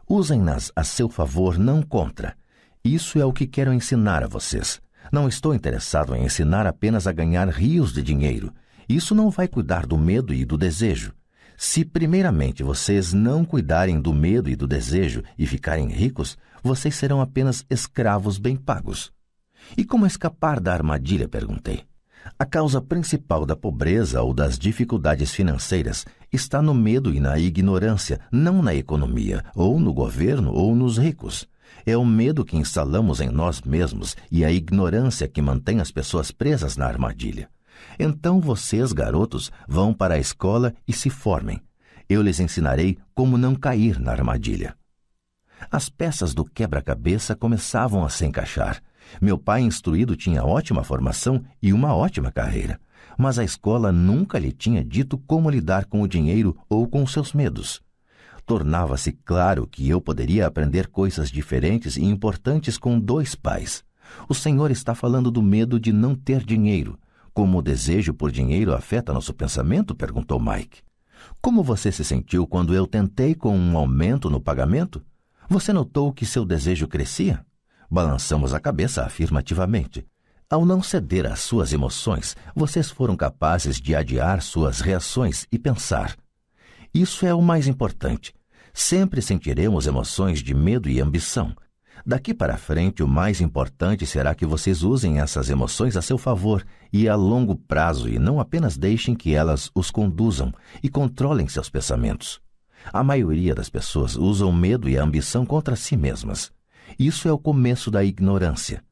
Usem-nas a seu favor, não contra. Isso é o que quero ensinar a vocês. Não estou interessado em ensinar apenas a ganhar rios de dinheiro. Isso não vai cuidar do medo e do desejo. Se primeiramente vocês não cuidarem do medo e do desejo e ficarem ricos, vocês serão apenas escravos bem pagos. E como escapar da armadilha? Perguntei. A causa principal da pobreza ou das dificuldades financeiras está no medo e na ignorância, não na economia, ou no governo, ou nos ricos. É o medo que instalamos em nós mesmos e a ignorância que mantém as pessoas presas na armadilha. Então vocês, garotos, vão para a escola e se formem. Eu lhes ensinarei como não cair na armadilha. As peças do quebra-cabeça começavam a se encaixar. Meu pai instruído tinha ótima formação e uma ótima carreira, mas a escola nunca lhe tinha dito como lidar com o dinheiro ou com seus medos. Tornava-se claro que eu poderia aprender coisas diferentes e importantes com dois pais. O senhor está falando do medo de não ter dinheiro. Como o desejo por dinheiro afeta nosso pensamento? Perguntou Mike. Como você se sentiu quando eu tentei com um aumento no pagamento? Você notou que seu desejo crescia? Balançamos a cabeça afirmativamente. Ao não ceder às suas emoções, vocês foram capazes de adiar suas reações e pensar. Isso é o mais importante. Sempre sentiremos emoções de medo e ambição. Daqui para frente, o mais importante será que vocês usem essas emoções a seu favor e a longo prazo e não apenas deixem que elas os conduzam e controlem seus pensamentos. A maioria das pessoas usa o medo e a ambição contra si mesmas. Isso é o começo da ignorância.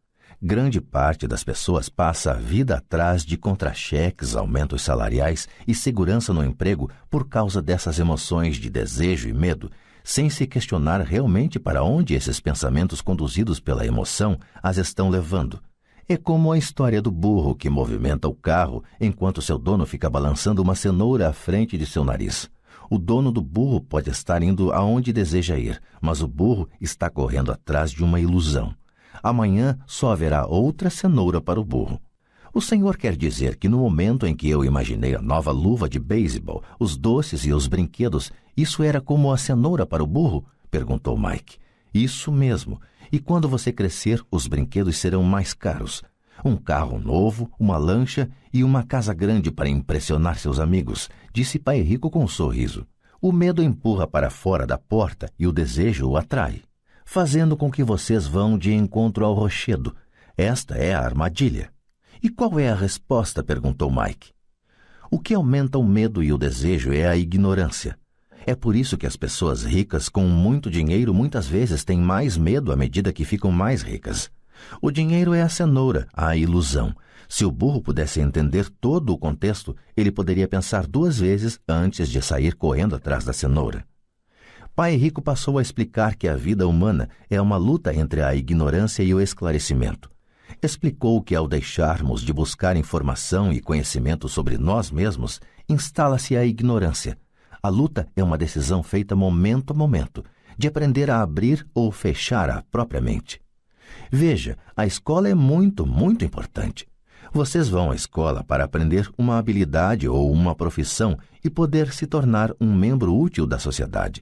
Grande parte das pessoas passa a vida atrás de contra-cheques, aumentos salariais e segurança no emprego por causa dessas emoções de desejo e medo, sem se questionar realmente para onde esses pensamentos conduzidos pela emoção as estão levando. É como a história do burro que movimenta o carro enquanto seu dono fica balançando uma cenoura à frente de seu nariz. O dono do burro pode estar indo aonde deseja ir, mas o burro está correndo atrás de uma ilusão. Amanhã só haverá outra cenoura para o burro. O senhor quer dizer que no momento em que eu imaginei a nova luva de beisebol, os doces e os brinquedos, isso era como a cenoura para o burro? Perguntou Mike. Isso mesmo. E quando você crescer, os brinquedos serão mais caros. Um carro novo, uma lancha e uma casa grande para impressionar seus amigos, disse pai rico com um sorriso. O medo empurra para fora da porta e o desejo o atrai, fazendo com que vocês vão de encontro ao rochedo. Esta é a armadilha. E qual é a resposta? Perguntou Mike. O que aumenta o medo e o desejo é a ignorância. É por isso que as pessoas ricas com muito dinheiro muitas vezes têm mais medo à medida que ficam mais ricas. O dinheiro é a cenoura, a ilusão. Se o burro pudesse entender todo o contexto, ele poderia pensar 2 vezes antes de sair correndo atrás da cenoura. Pai Rico passou a explicar que a vida humana é uma luta entre a ignorância e o esclarecimento. Explicou que ao deixarmos de buscar informação e conhecimento sobre nós mesmos, instala-se a ignorância. A luta é uma decisão feita momento a momento, de aprender a abrir ou fechar a própria mente. Veja, a escola é muito, muito importante. Vocês vão à escola para aprender uma habilidade ou uma profissão e poder se tornar um membro útil da sociedade.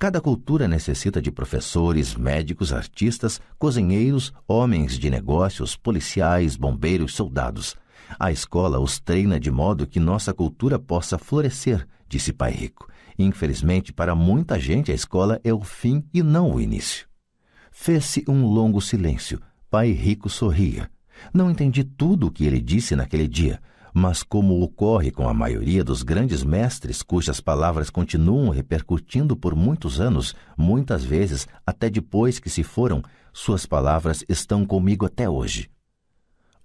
Cada cultura necessita de professores, médicos, artistas, cozinheiros, homens de negócios, policiais, bombeiros, soldados. A escola os treina de modo que nossa cultura possa florescer, disse Pai Rico. Infelizmente, para muita gente, a escola é o fim e não o início. Fez-se um longo silêncio. Pai Rico sorria. Não entendi tudo o que ele disse naquele dia, mas como ocorre com a maioria dos grandes mestres cujas palavras continuam repercutindo por muitos anos, muitas vezes até depois que se foram, suas palavras estão comigo até hoje.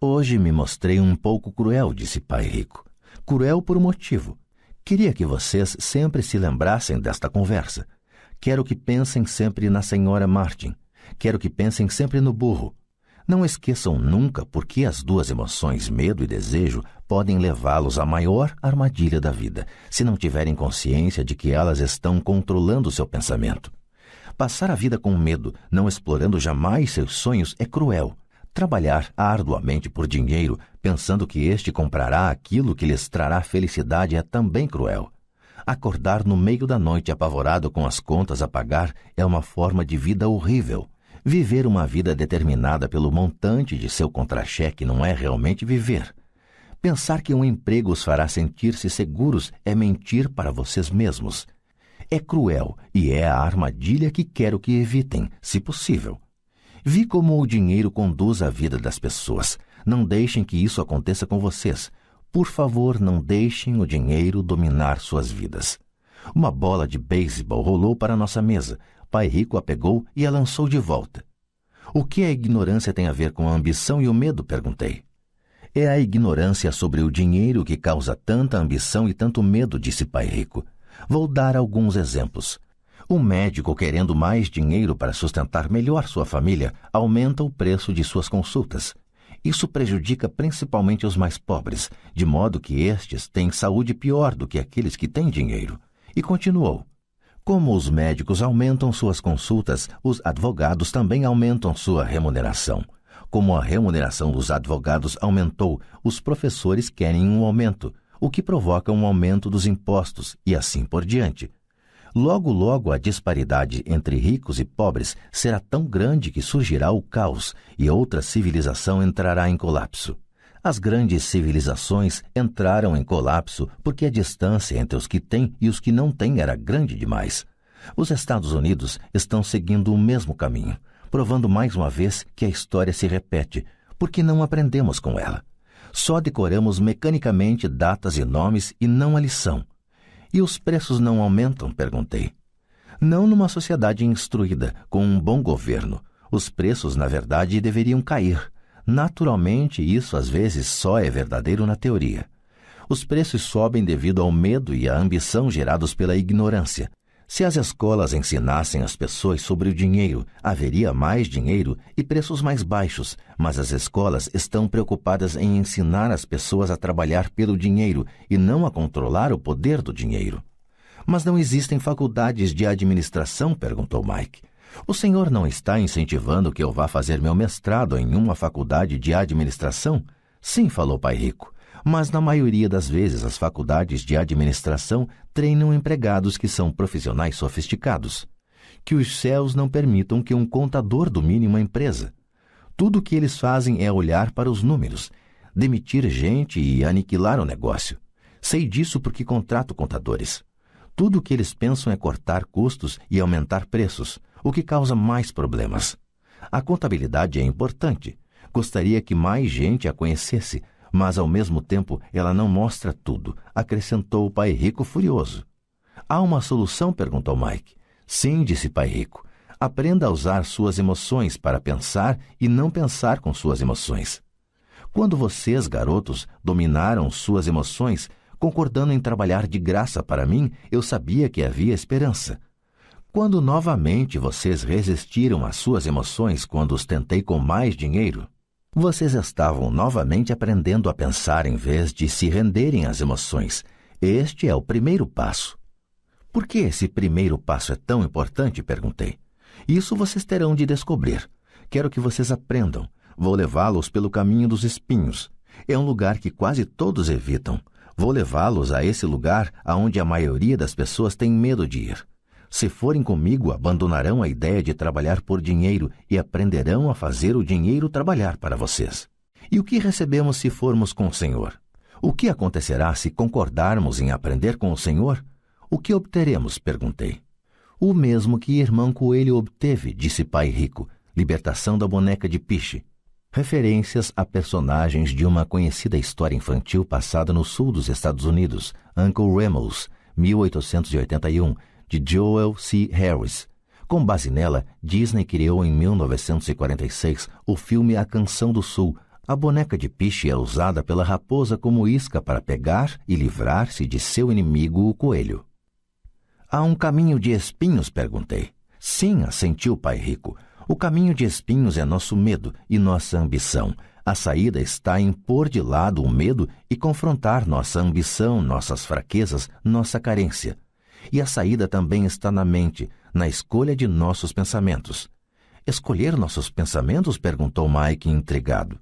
Hoje me mostrei um pouco cruel, disse Pai Rico. Cruel por um motivo. Queria que vocês sempre se lembrassem desta conversa. Quero que pensem sempre na senhora Martin. Quero que pensem sempre no burro. Não esqueçam nunca porque as 2 emoções, medo e desejo, podem levá-los à maior armadilha da vida, se não tiverem consciência de que elas estão controlando seu pensamento. Passar a vida com medo, não explorando jamais seus sonhos, é cruel. Trabalhar arduamente por dinheiro, pensando que este comprará aquilo que lhes trará felicidade, é também cruel. Acordar no meio da noite apavorado com as contas a pagar é uma forma de vida horrível. Viver uma vida determinada pelo montante de seu contra-cheque não é realmente viver. Pensar que um emprego os fará sentir-se seguros é mentir para vocês mesmos. É cruel e é a armadilha que quero que evitem, se possível. Vi como o dinheiro conduz a vida das pessoas. Não deixem que isso aconteça com vocês. Por favor, não deixem o dinheiro dominar suas vidas. Uma bola de beisebol rolou para nossa mesa. Pai Rico a pegou e a lançou de volta. O que a ignorância tem a ver com a ambição e o medo? Perguntei. É a ignorância sobre o dinheiro que causa tanta ambição e tanto medo, disse Pai Rico. Vou dar alguns exemplos. Um médico querendo mais dinheiro para sustentar melhor sua família aumenta o preço de suas consultas. Isso prejudica principalmente os mais pobres, de modo que estes têm saúde pior do que aqueles que têm dinheiro. E continuou. Como os médicos aumentam suas consultas, os advogados também aumentam sua remuneração. Como a remuneração dos advogados aumentou, os professores querem um aumento, o que provoca um aumento dos impostos e assim por diante. Logo, logo, a disparidade entre ricos e pobres será tão grande que surgirá o caos e outra civilização entrará em colapso. As grandes civilizações entraram em colapso porque a distância entre os que têm e os que não têm era grande demais. Os Estados Unidos estão seguindo o mesmo caminho, provando mais uma vez que a história se repete, porque não aprendemos com ela. Só decoramos mecanicamente datas e nomes e não a lição. E os preços não aumentam? Perguntei. Não numa sociedade instruída, com um bom governo. Os preços, na verdade, deveriam cair. Naturalmente, isso às vezes só é verdadeiro na teoria. Os preços sobem devido ao medo e à ambição gerados pela ignorância. Se as escolas ensinassem as pessoas sobre o dinheiro, haveria mais dinheiro e preços mais baixos, mas as escolas estão preocupadas em ensinar as pessoas a trabalhar pelo dinheiro e não a controlar o poder do dinheiro. Mas não existem faculdades de administração? Perguntou Mike. O senhor não está incentivando que eu vá fazer meu mestrado em uma faculdade de administração? Sim, falou Pai Rico. Mas na maioria das vezes as faculdades de administração treinam empregados que são profissionais sofisticados. Que os céus não permitam que um contador domine uma empresa. Tudo o que eles fazem é olhar para os números, demitir gente e aniquilar o negócio. Sei disso porque contrato contadores. Tudo o que eles pensam é cortar custos e aumentar preços, o que causa mais problemas. A contabilidade é importante. Gostaria que mais gente a conhecesse, mas ao mesmo tempo ela não mostra tudo, acrescentou o pai rico furioso. Há uma solução? Perguntou Mike. Sim, disse pai rico. Aprenda a usar suas emoções para pensar e não pensar com suas emoções. Quando vocês, garotos, dominaram suas emoções, concordando em trabalhar de graça para mim, eu sabia que havia esperança. Quando novamente vocês resistiram às suas emoções quando os tentei com mais dinheiro, vocês estavam novamente aprendendo a pensar em vez de se renderem às emoções. Este é o primeiro passo. Por que esse primeiro passo é tão importante? Perguntei. Isso vocês terão de descobrir. Quero que vocês aprendam. Vou levá-los pelo caminho dos espinhos. É um lugar que quase todos evitam. Vou levá-los a esse lugar aonde a maioria das pessoas tem medo de ir. Se forem comigo, abandonarão a ideia de trabalhar por dinheiro e aprenderão a fazer o dinheiro trabalhar para vocês. E o que recebemos se formos com o Senhor? O que acontecerá se concordarmos em aprender com o Senhor? O que obteremos? Perguntei. O mesmo que irmão Coelho obteve, disse pai rico, libertação da boneca de piche. Referências a personagens de uma conhecida história infantil passada no sul dos Estados Unidos, Uncle Remus, 1881, de Joel C. Harris. Com base nela, Disney criou em 1946 o filme A Canção do Sul. A boneca de piche é usada pela raposa como isca para pegar e livrar-se de seu inimigo, o coelho. Há um caminho de espinhos? Perguntei. Sim, assentiu o pai rico. O caminho de espinhos é nosso medo e nossa ambição. A saída está em pôr de lado o medo e confrontar nossa ambição, nossas fraquezas, nossa carência. E a saída também está na mente, na escolha de nossos pensamentos. Escolher nossos pensamentos? Perguntou Mike intrigado.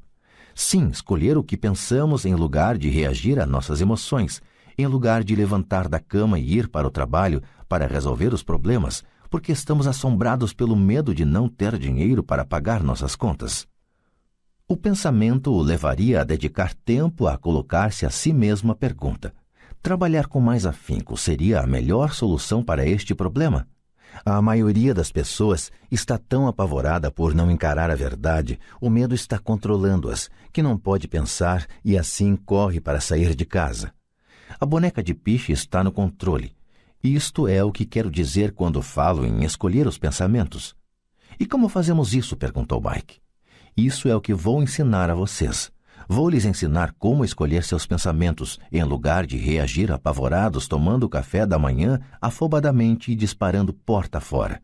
Sim, escolher o que pensamos em lugar de reagir a nossas emoções, em lugar de levantar da cama e ir para o trabalho para resolver os problemas, porque estamos assombrados pelo medo de não ter dinheiro para pagar nossas contas. O pensamento o levaria a dedicar tempo a colocar-se a si mesmo a pergunta: trabalhar com mais afinco seria a melhor solução para este problema? A maioria das pessoas está tão apavorada por não encarar a verdade, o medo está controlando-as, que não pode pensar e assim corre para sair de casa. A boneca de piche está no controle. Isto é o que quero dizer quando falo em escolher os pensamentos. E como fazemos isso? Perguntou Mike. Isso é o que vou ensinar a vocês. Vou lhes ensinar como escolher seus pensamentos, em lugar de reagir apavorados tomando o café da manhã afobadamente e disparando porta fora.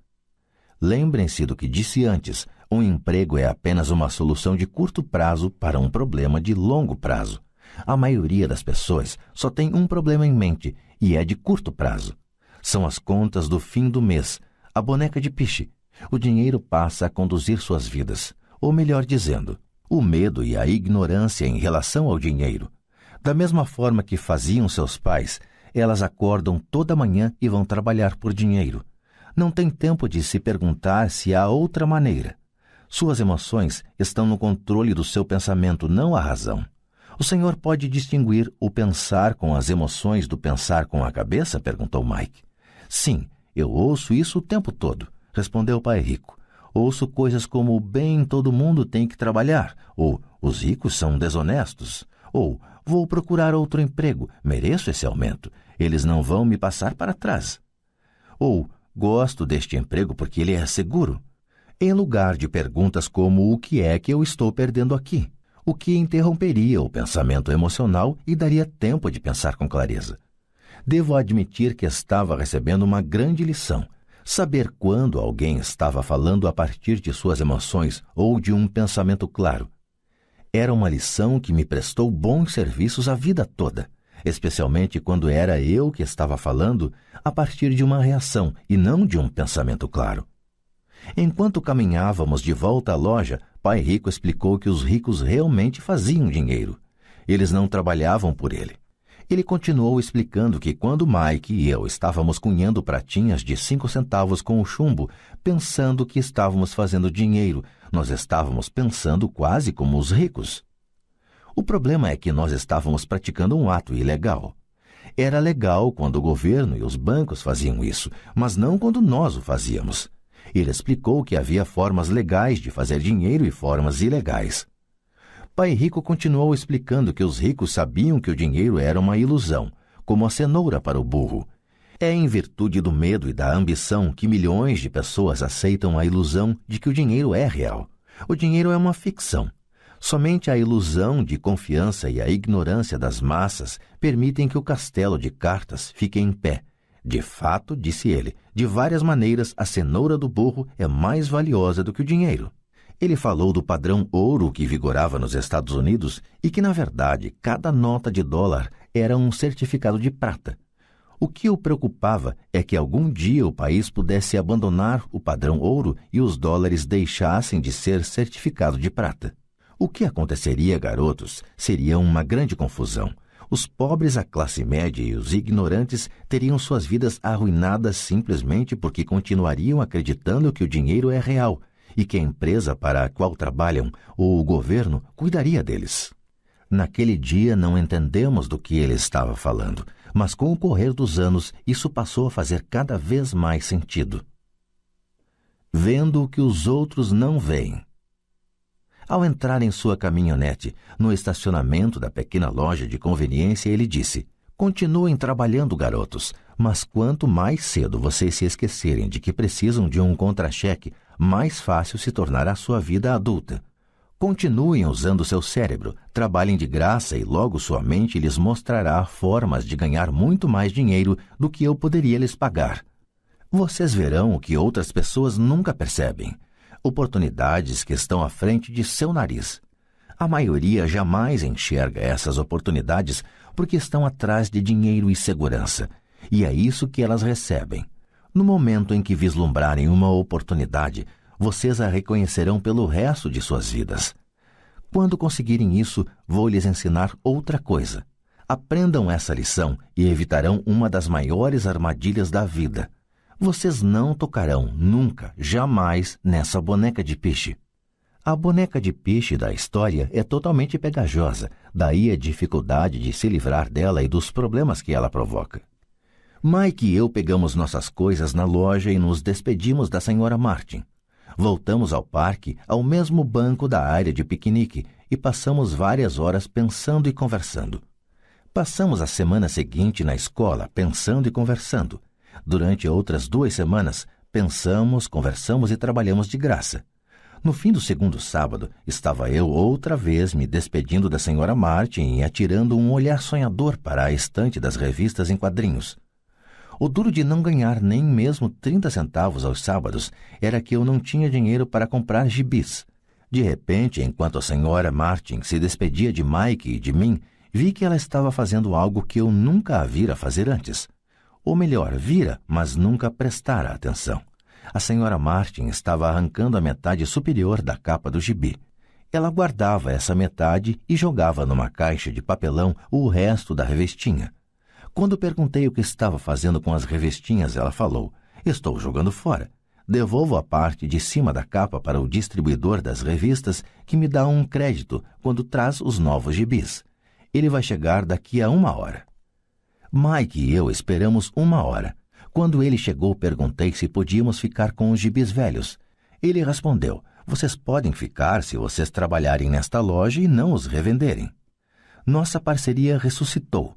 Lembrem-se do que disse antes, um emprego é apenas uma solução de curto prazo para um problema de longo prazo. A maioria das pessoas só tem um problema em mente e é de curto prazo. São as contas do fim do mês, a boneca de piche. O dinheiro passa a conduzir suas vidas, ou melhor dizendo, o medo e a ignorância em relação ao dinheiro. Da mesma forma que faziam seus pais, elas acordam toda manhã e vão trabalhar por dinheiro. Não tem tempo de se perguntar se há outra maneira. Suas emoções estão no controle do seu pensamento, não a razão. O senhor pode distinguir o pensar com as emoções do pensar com a cabeça? Perguntou Mike. Sim, eu ouço isso o tempo todo, respondeu o pai rico. Ouço coisas como bem, todo mundo tem que trabalhar, ou os ricos são desonestos, ou vou procurar outro emprego, mereço esse aumento, eles não vão me passar para trás. Ou gosto deste emprego porque ele é seguro. Em lugar de perguntas como o que é que eu estou perdendo aqui, o que interromperia o pensamento emocional e daria tempo de pensar com clareza. Devo admitir que estava recebendo uma grande lição. Saber quando alguém estava falando a partir de suas emoções ou de um pensamento claro. Era uma lição que me prestou bons serviços a vida toda, especialmente quando era eu que estava falando a partir de uma reação e não de um pensamento claro. Enquanto caminhávamos de volta à loja, pai rico explicou que os ricos realmente faziam dinheiro. Eles não trabalhavam por ele. Ele continuou explicando que quando Mike e eu estávamos cunhando pratinhas de 5 centavos com o chumbo, pensando que estávamos fazendo dinheiro, nós estávamos pensando quase como os ricos. O problema é que nós estávamos praticando um ato ilegal. Era legal quando o governo e os bancos faziam isso, mas não quando nós o fazíamos. Ele explicou que havia formas legais de fazer dinheiro e formas ilegais. Pai Rico continuou explicando que os ricos sabiam que o dinheiro era uma ilusão, como a cenoura para o burro. É em virtude do medo e da ambição que milhões de pessoas aceitam a ilusão de que o dinheiro é real. O dinheiro é uma ficção. Somente a ilusão de confiança e a ignorância das massas permitem que o castelo de cartas fique em pé. De fato, disse ele, de várias maneiras a cenoura do burro é mais valiosa do que o dinheiro. Ele falou do padrão ouro que vigorava nos Estados Unidos e que, na verdade, cada nota de dólar era um certificado de prata. O que o preocupava é que algum dia o país pudesse abandonar o padrão ouro e os dólares deixassem de ser certificado de prata. O que aconteceria, garotos, seria uma grande confusão. Os pobres, a classe média e os ignorantes teriam suas vidas arruinadas simplesmente porque continuariam acreditando que o dinheiro é real e que a empresa para a qual trabalham ou o governo cuidaria deles. Naquele dia não entendemos do que ele estava falando, mas com o correr dos anos isso passou a fazer cada vez mais sentido. Vendo o que os outros não veem. Ao entrar em sua caminhonete, no estacionamento da pequena loja de conveniência, ele disse: "Continuem trabalhando, garotos, mas quanto mais cedo vocês se esquecerem de que precisam de um contra-cheque, mais fácil se tornará sua vida adulta. Continuem usando seu cérebro, trabalhem de graça e logo sua mente lhes mostrará formas de ganhar muito mais dinheiro do que eu poderia lhes pagar. Vocês verão o que outras pessoas nunca percebem. Oportunidades que estão à frente de seu nariz. A maioria jamais enxerga essas oportunidades porque estão atrás de dinheiro e segurança, e é isso que elas recebem. No momento em que vislumbrarem uma oportunidade, vocês a reconhecerão pelo resto de suas vidas. Quando conseguirem isso, vou lhes ensinar outra coisa. Aprendam essa lição e evitarão uma das maiores armadilhas da vida. Vocês não tocarão nunca, jamais, nessa boneca de piche. A boneca de piche da história é totalmente pegajosa, daí a dificuldade de se livrar dela e dos problemas que ela provoca. Mike e eu pegamos nossas coisas na loja e nos despedimos da Sra. Martin. Voltamos ao parque, ao mesmo banco da área de piquenique, e passamos várias horas pensando e conversando. Passamos a semana seguinte na escola, pensando e conversando. Durante outras 2 semanas, pensamos, conversamos e trabalhamos de graça. No fim do segundo sábado, estava eu outra vez me despedindo da Sra. Martin e atirando um olhar sonhador para a estante das revistas em quadrinhos. O duro de não ganhar nem mesmo 30 centavos aos sábados era que eu não tinha dinheiro para comprar gibis. De repente, enquanto a Sra. Martin se despedia de Mike e de mim, vi que ela estava fazendo algo que eu nunca a vira fazer antes. Ou melhor, vira, mas nunca prestara atenção. A Sra. Martin estava arrancando a metade superior da capa do gibi. Ela guardava essa metade e jogava numa caixa de papelão o resto da revistinha. Quando perguntei o que estava fazendo com as revistinhas, ela falou: "Estou jogando fora. Devolvo a parte de cima da capa para o distribuidor das revistas, que me dá um crédito quando traz os novos gibis. Ele vai chegar daqui a 1 hora." Mike e eu esperamos 1 hora. Quando ele chegou, perguntei se podíamos ficar com os gibis velhos. Ele respondeu: "Vocês podem ficar se vocês trabalharem nesta loja e não os revenderem." Nossa parceria ressuscitou.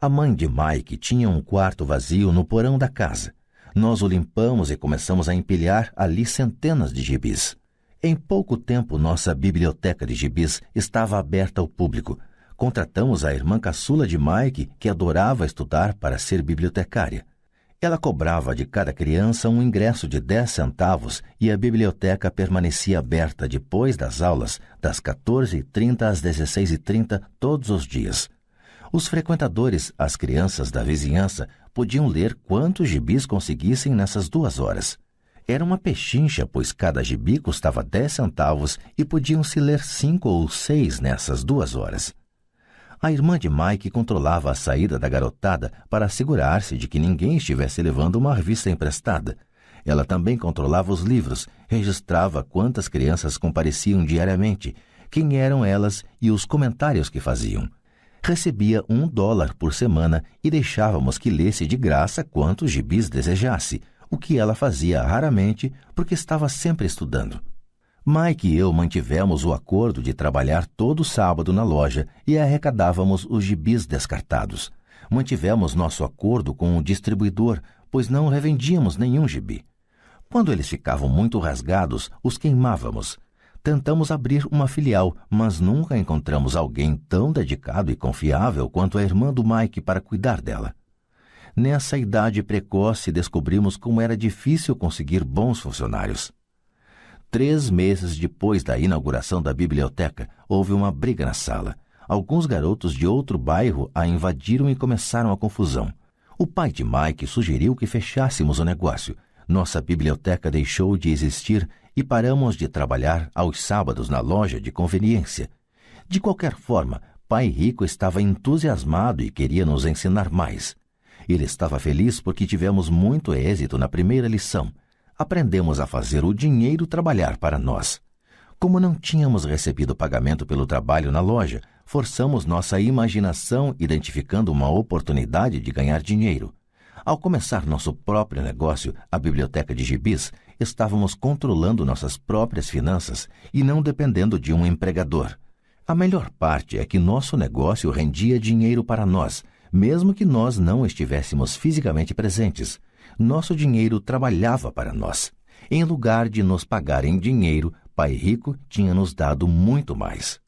A mãe de Mike tinha um quarto vazio no porão da casa. Nós o limpamos e começamos a empilhar ali centenas de gibis. Em pouco tempo, nossa biblioteca de gibis estava aberta ao público. Contratamos a irmã caçula de Mike, que adorava estudar, para ser bibliotecária. Ela cobrava de cada criança um ingresso de 10 centavos e a biblioteca permanecia aberta depois das aulas, das 14h30 às 16h30, todos os dias. Os frequentadores, as crianças da vizinhança, podiam ler quantos gibis conseguissem nessas 2 horas. Era uma pechincha, pois cada gibi custava 10 centavos e podiam-se ler 5 ou 6 nessas 2 horas. A irmã de Mike controlava a saída da garotada para assegurar-se de que ninguém estivesse levando uma revista emprestada. Ela também controlava os livros, registrava quantas crianças compareciam diariamente, quem eram elas e os comentários que faziam. Recebia $1 por semana e deixávamos que lesse de graça quantos gibis desejasse, o que ela fazia raramente porque estava sempre estudando. Mike e eu mantivemos o acordo de trabalhar todo sábado na loja e arrecadávamos os gibis descartados. Mantivemos nosso acordo com o distribuidor, pois não revendíamos nenhum gibi. Quando eles ficavam muito rasgados, os queimávamos. Tentamos abrir uma filial, mas nunca encontramos alguém tão dedicado e confiável quanto a irmã do Mike para cuidar dela. Nessa idade precoce, descobrimos como era difícil conseguir bons funcionários. 3 meses depois da inauguração da biblioteca, houve uma briga na sala. Alguns garotos de outro bairro a invadiram e começaram a confusão. O pai de Mike sugeriu que fechássemos o negócio. Nossa biblioteca deixou de existir e paramos de trabalhar aos sábados na loja de conveniência. De qualquer forma, Pai Rico estava entusiasmado e queria nos ensinar mais. Ele estava feliz porque tivemos muito êxito na primeira lição. Aprendemos a fazer o dinheiro trabalhar para nós. Como não tínhamos recebido pagamento pelo trabalho na loja, forçamos nossa imaginação identificando uma oportunidade de ganhar dinheiro. Ao começar nosso próprio negócio, a biblioteca de gibis, estávamos controlando nossas próprias finanças e não dependendo de um empregador. A melhor parte é que nosso negócio rendia dinheiro para nós, mesmo que nós não estivéssemos fisicamente presentes. Nosso dinheiro trabalhava para nós. Em lugar de nos pagar em dinheiro, Pai Rico tinha nos dado muito mais.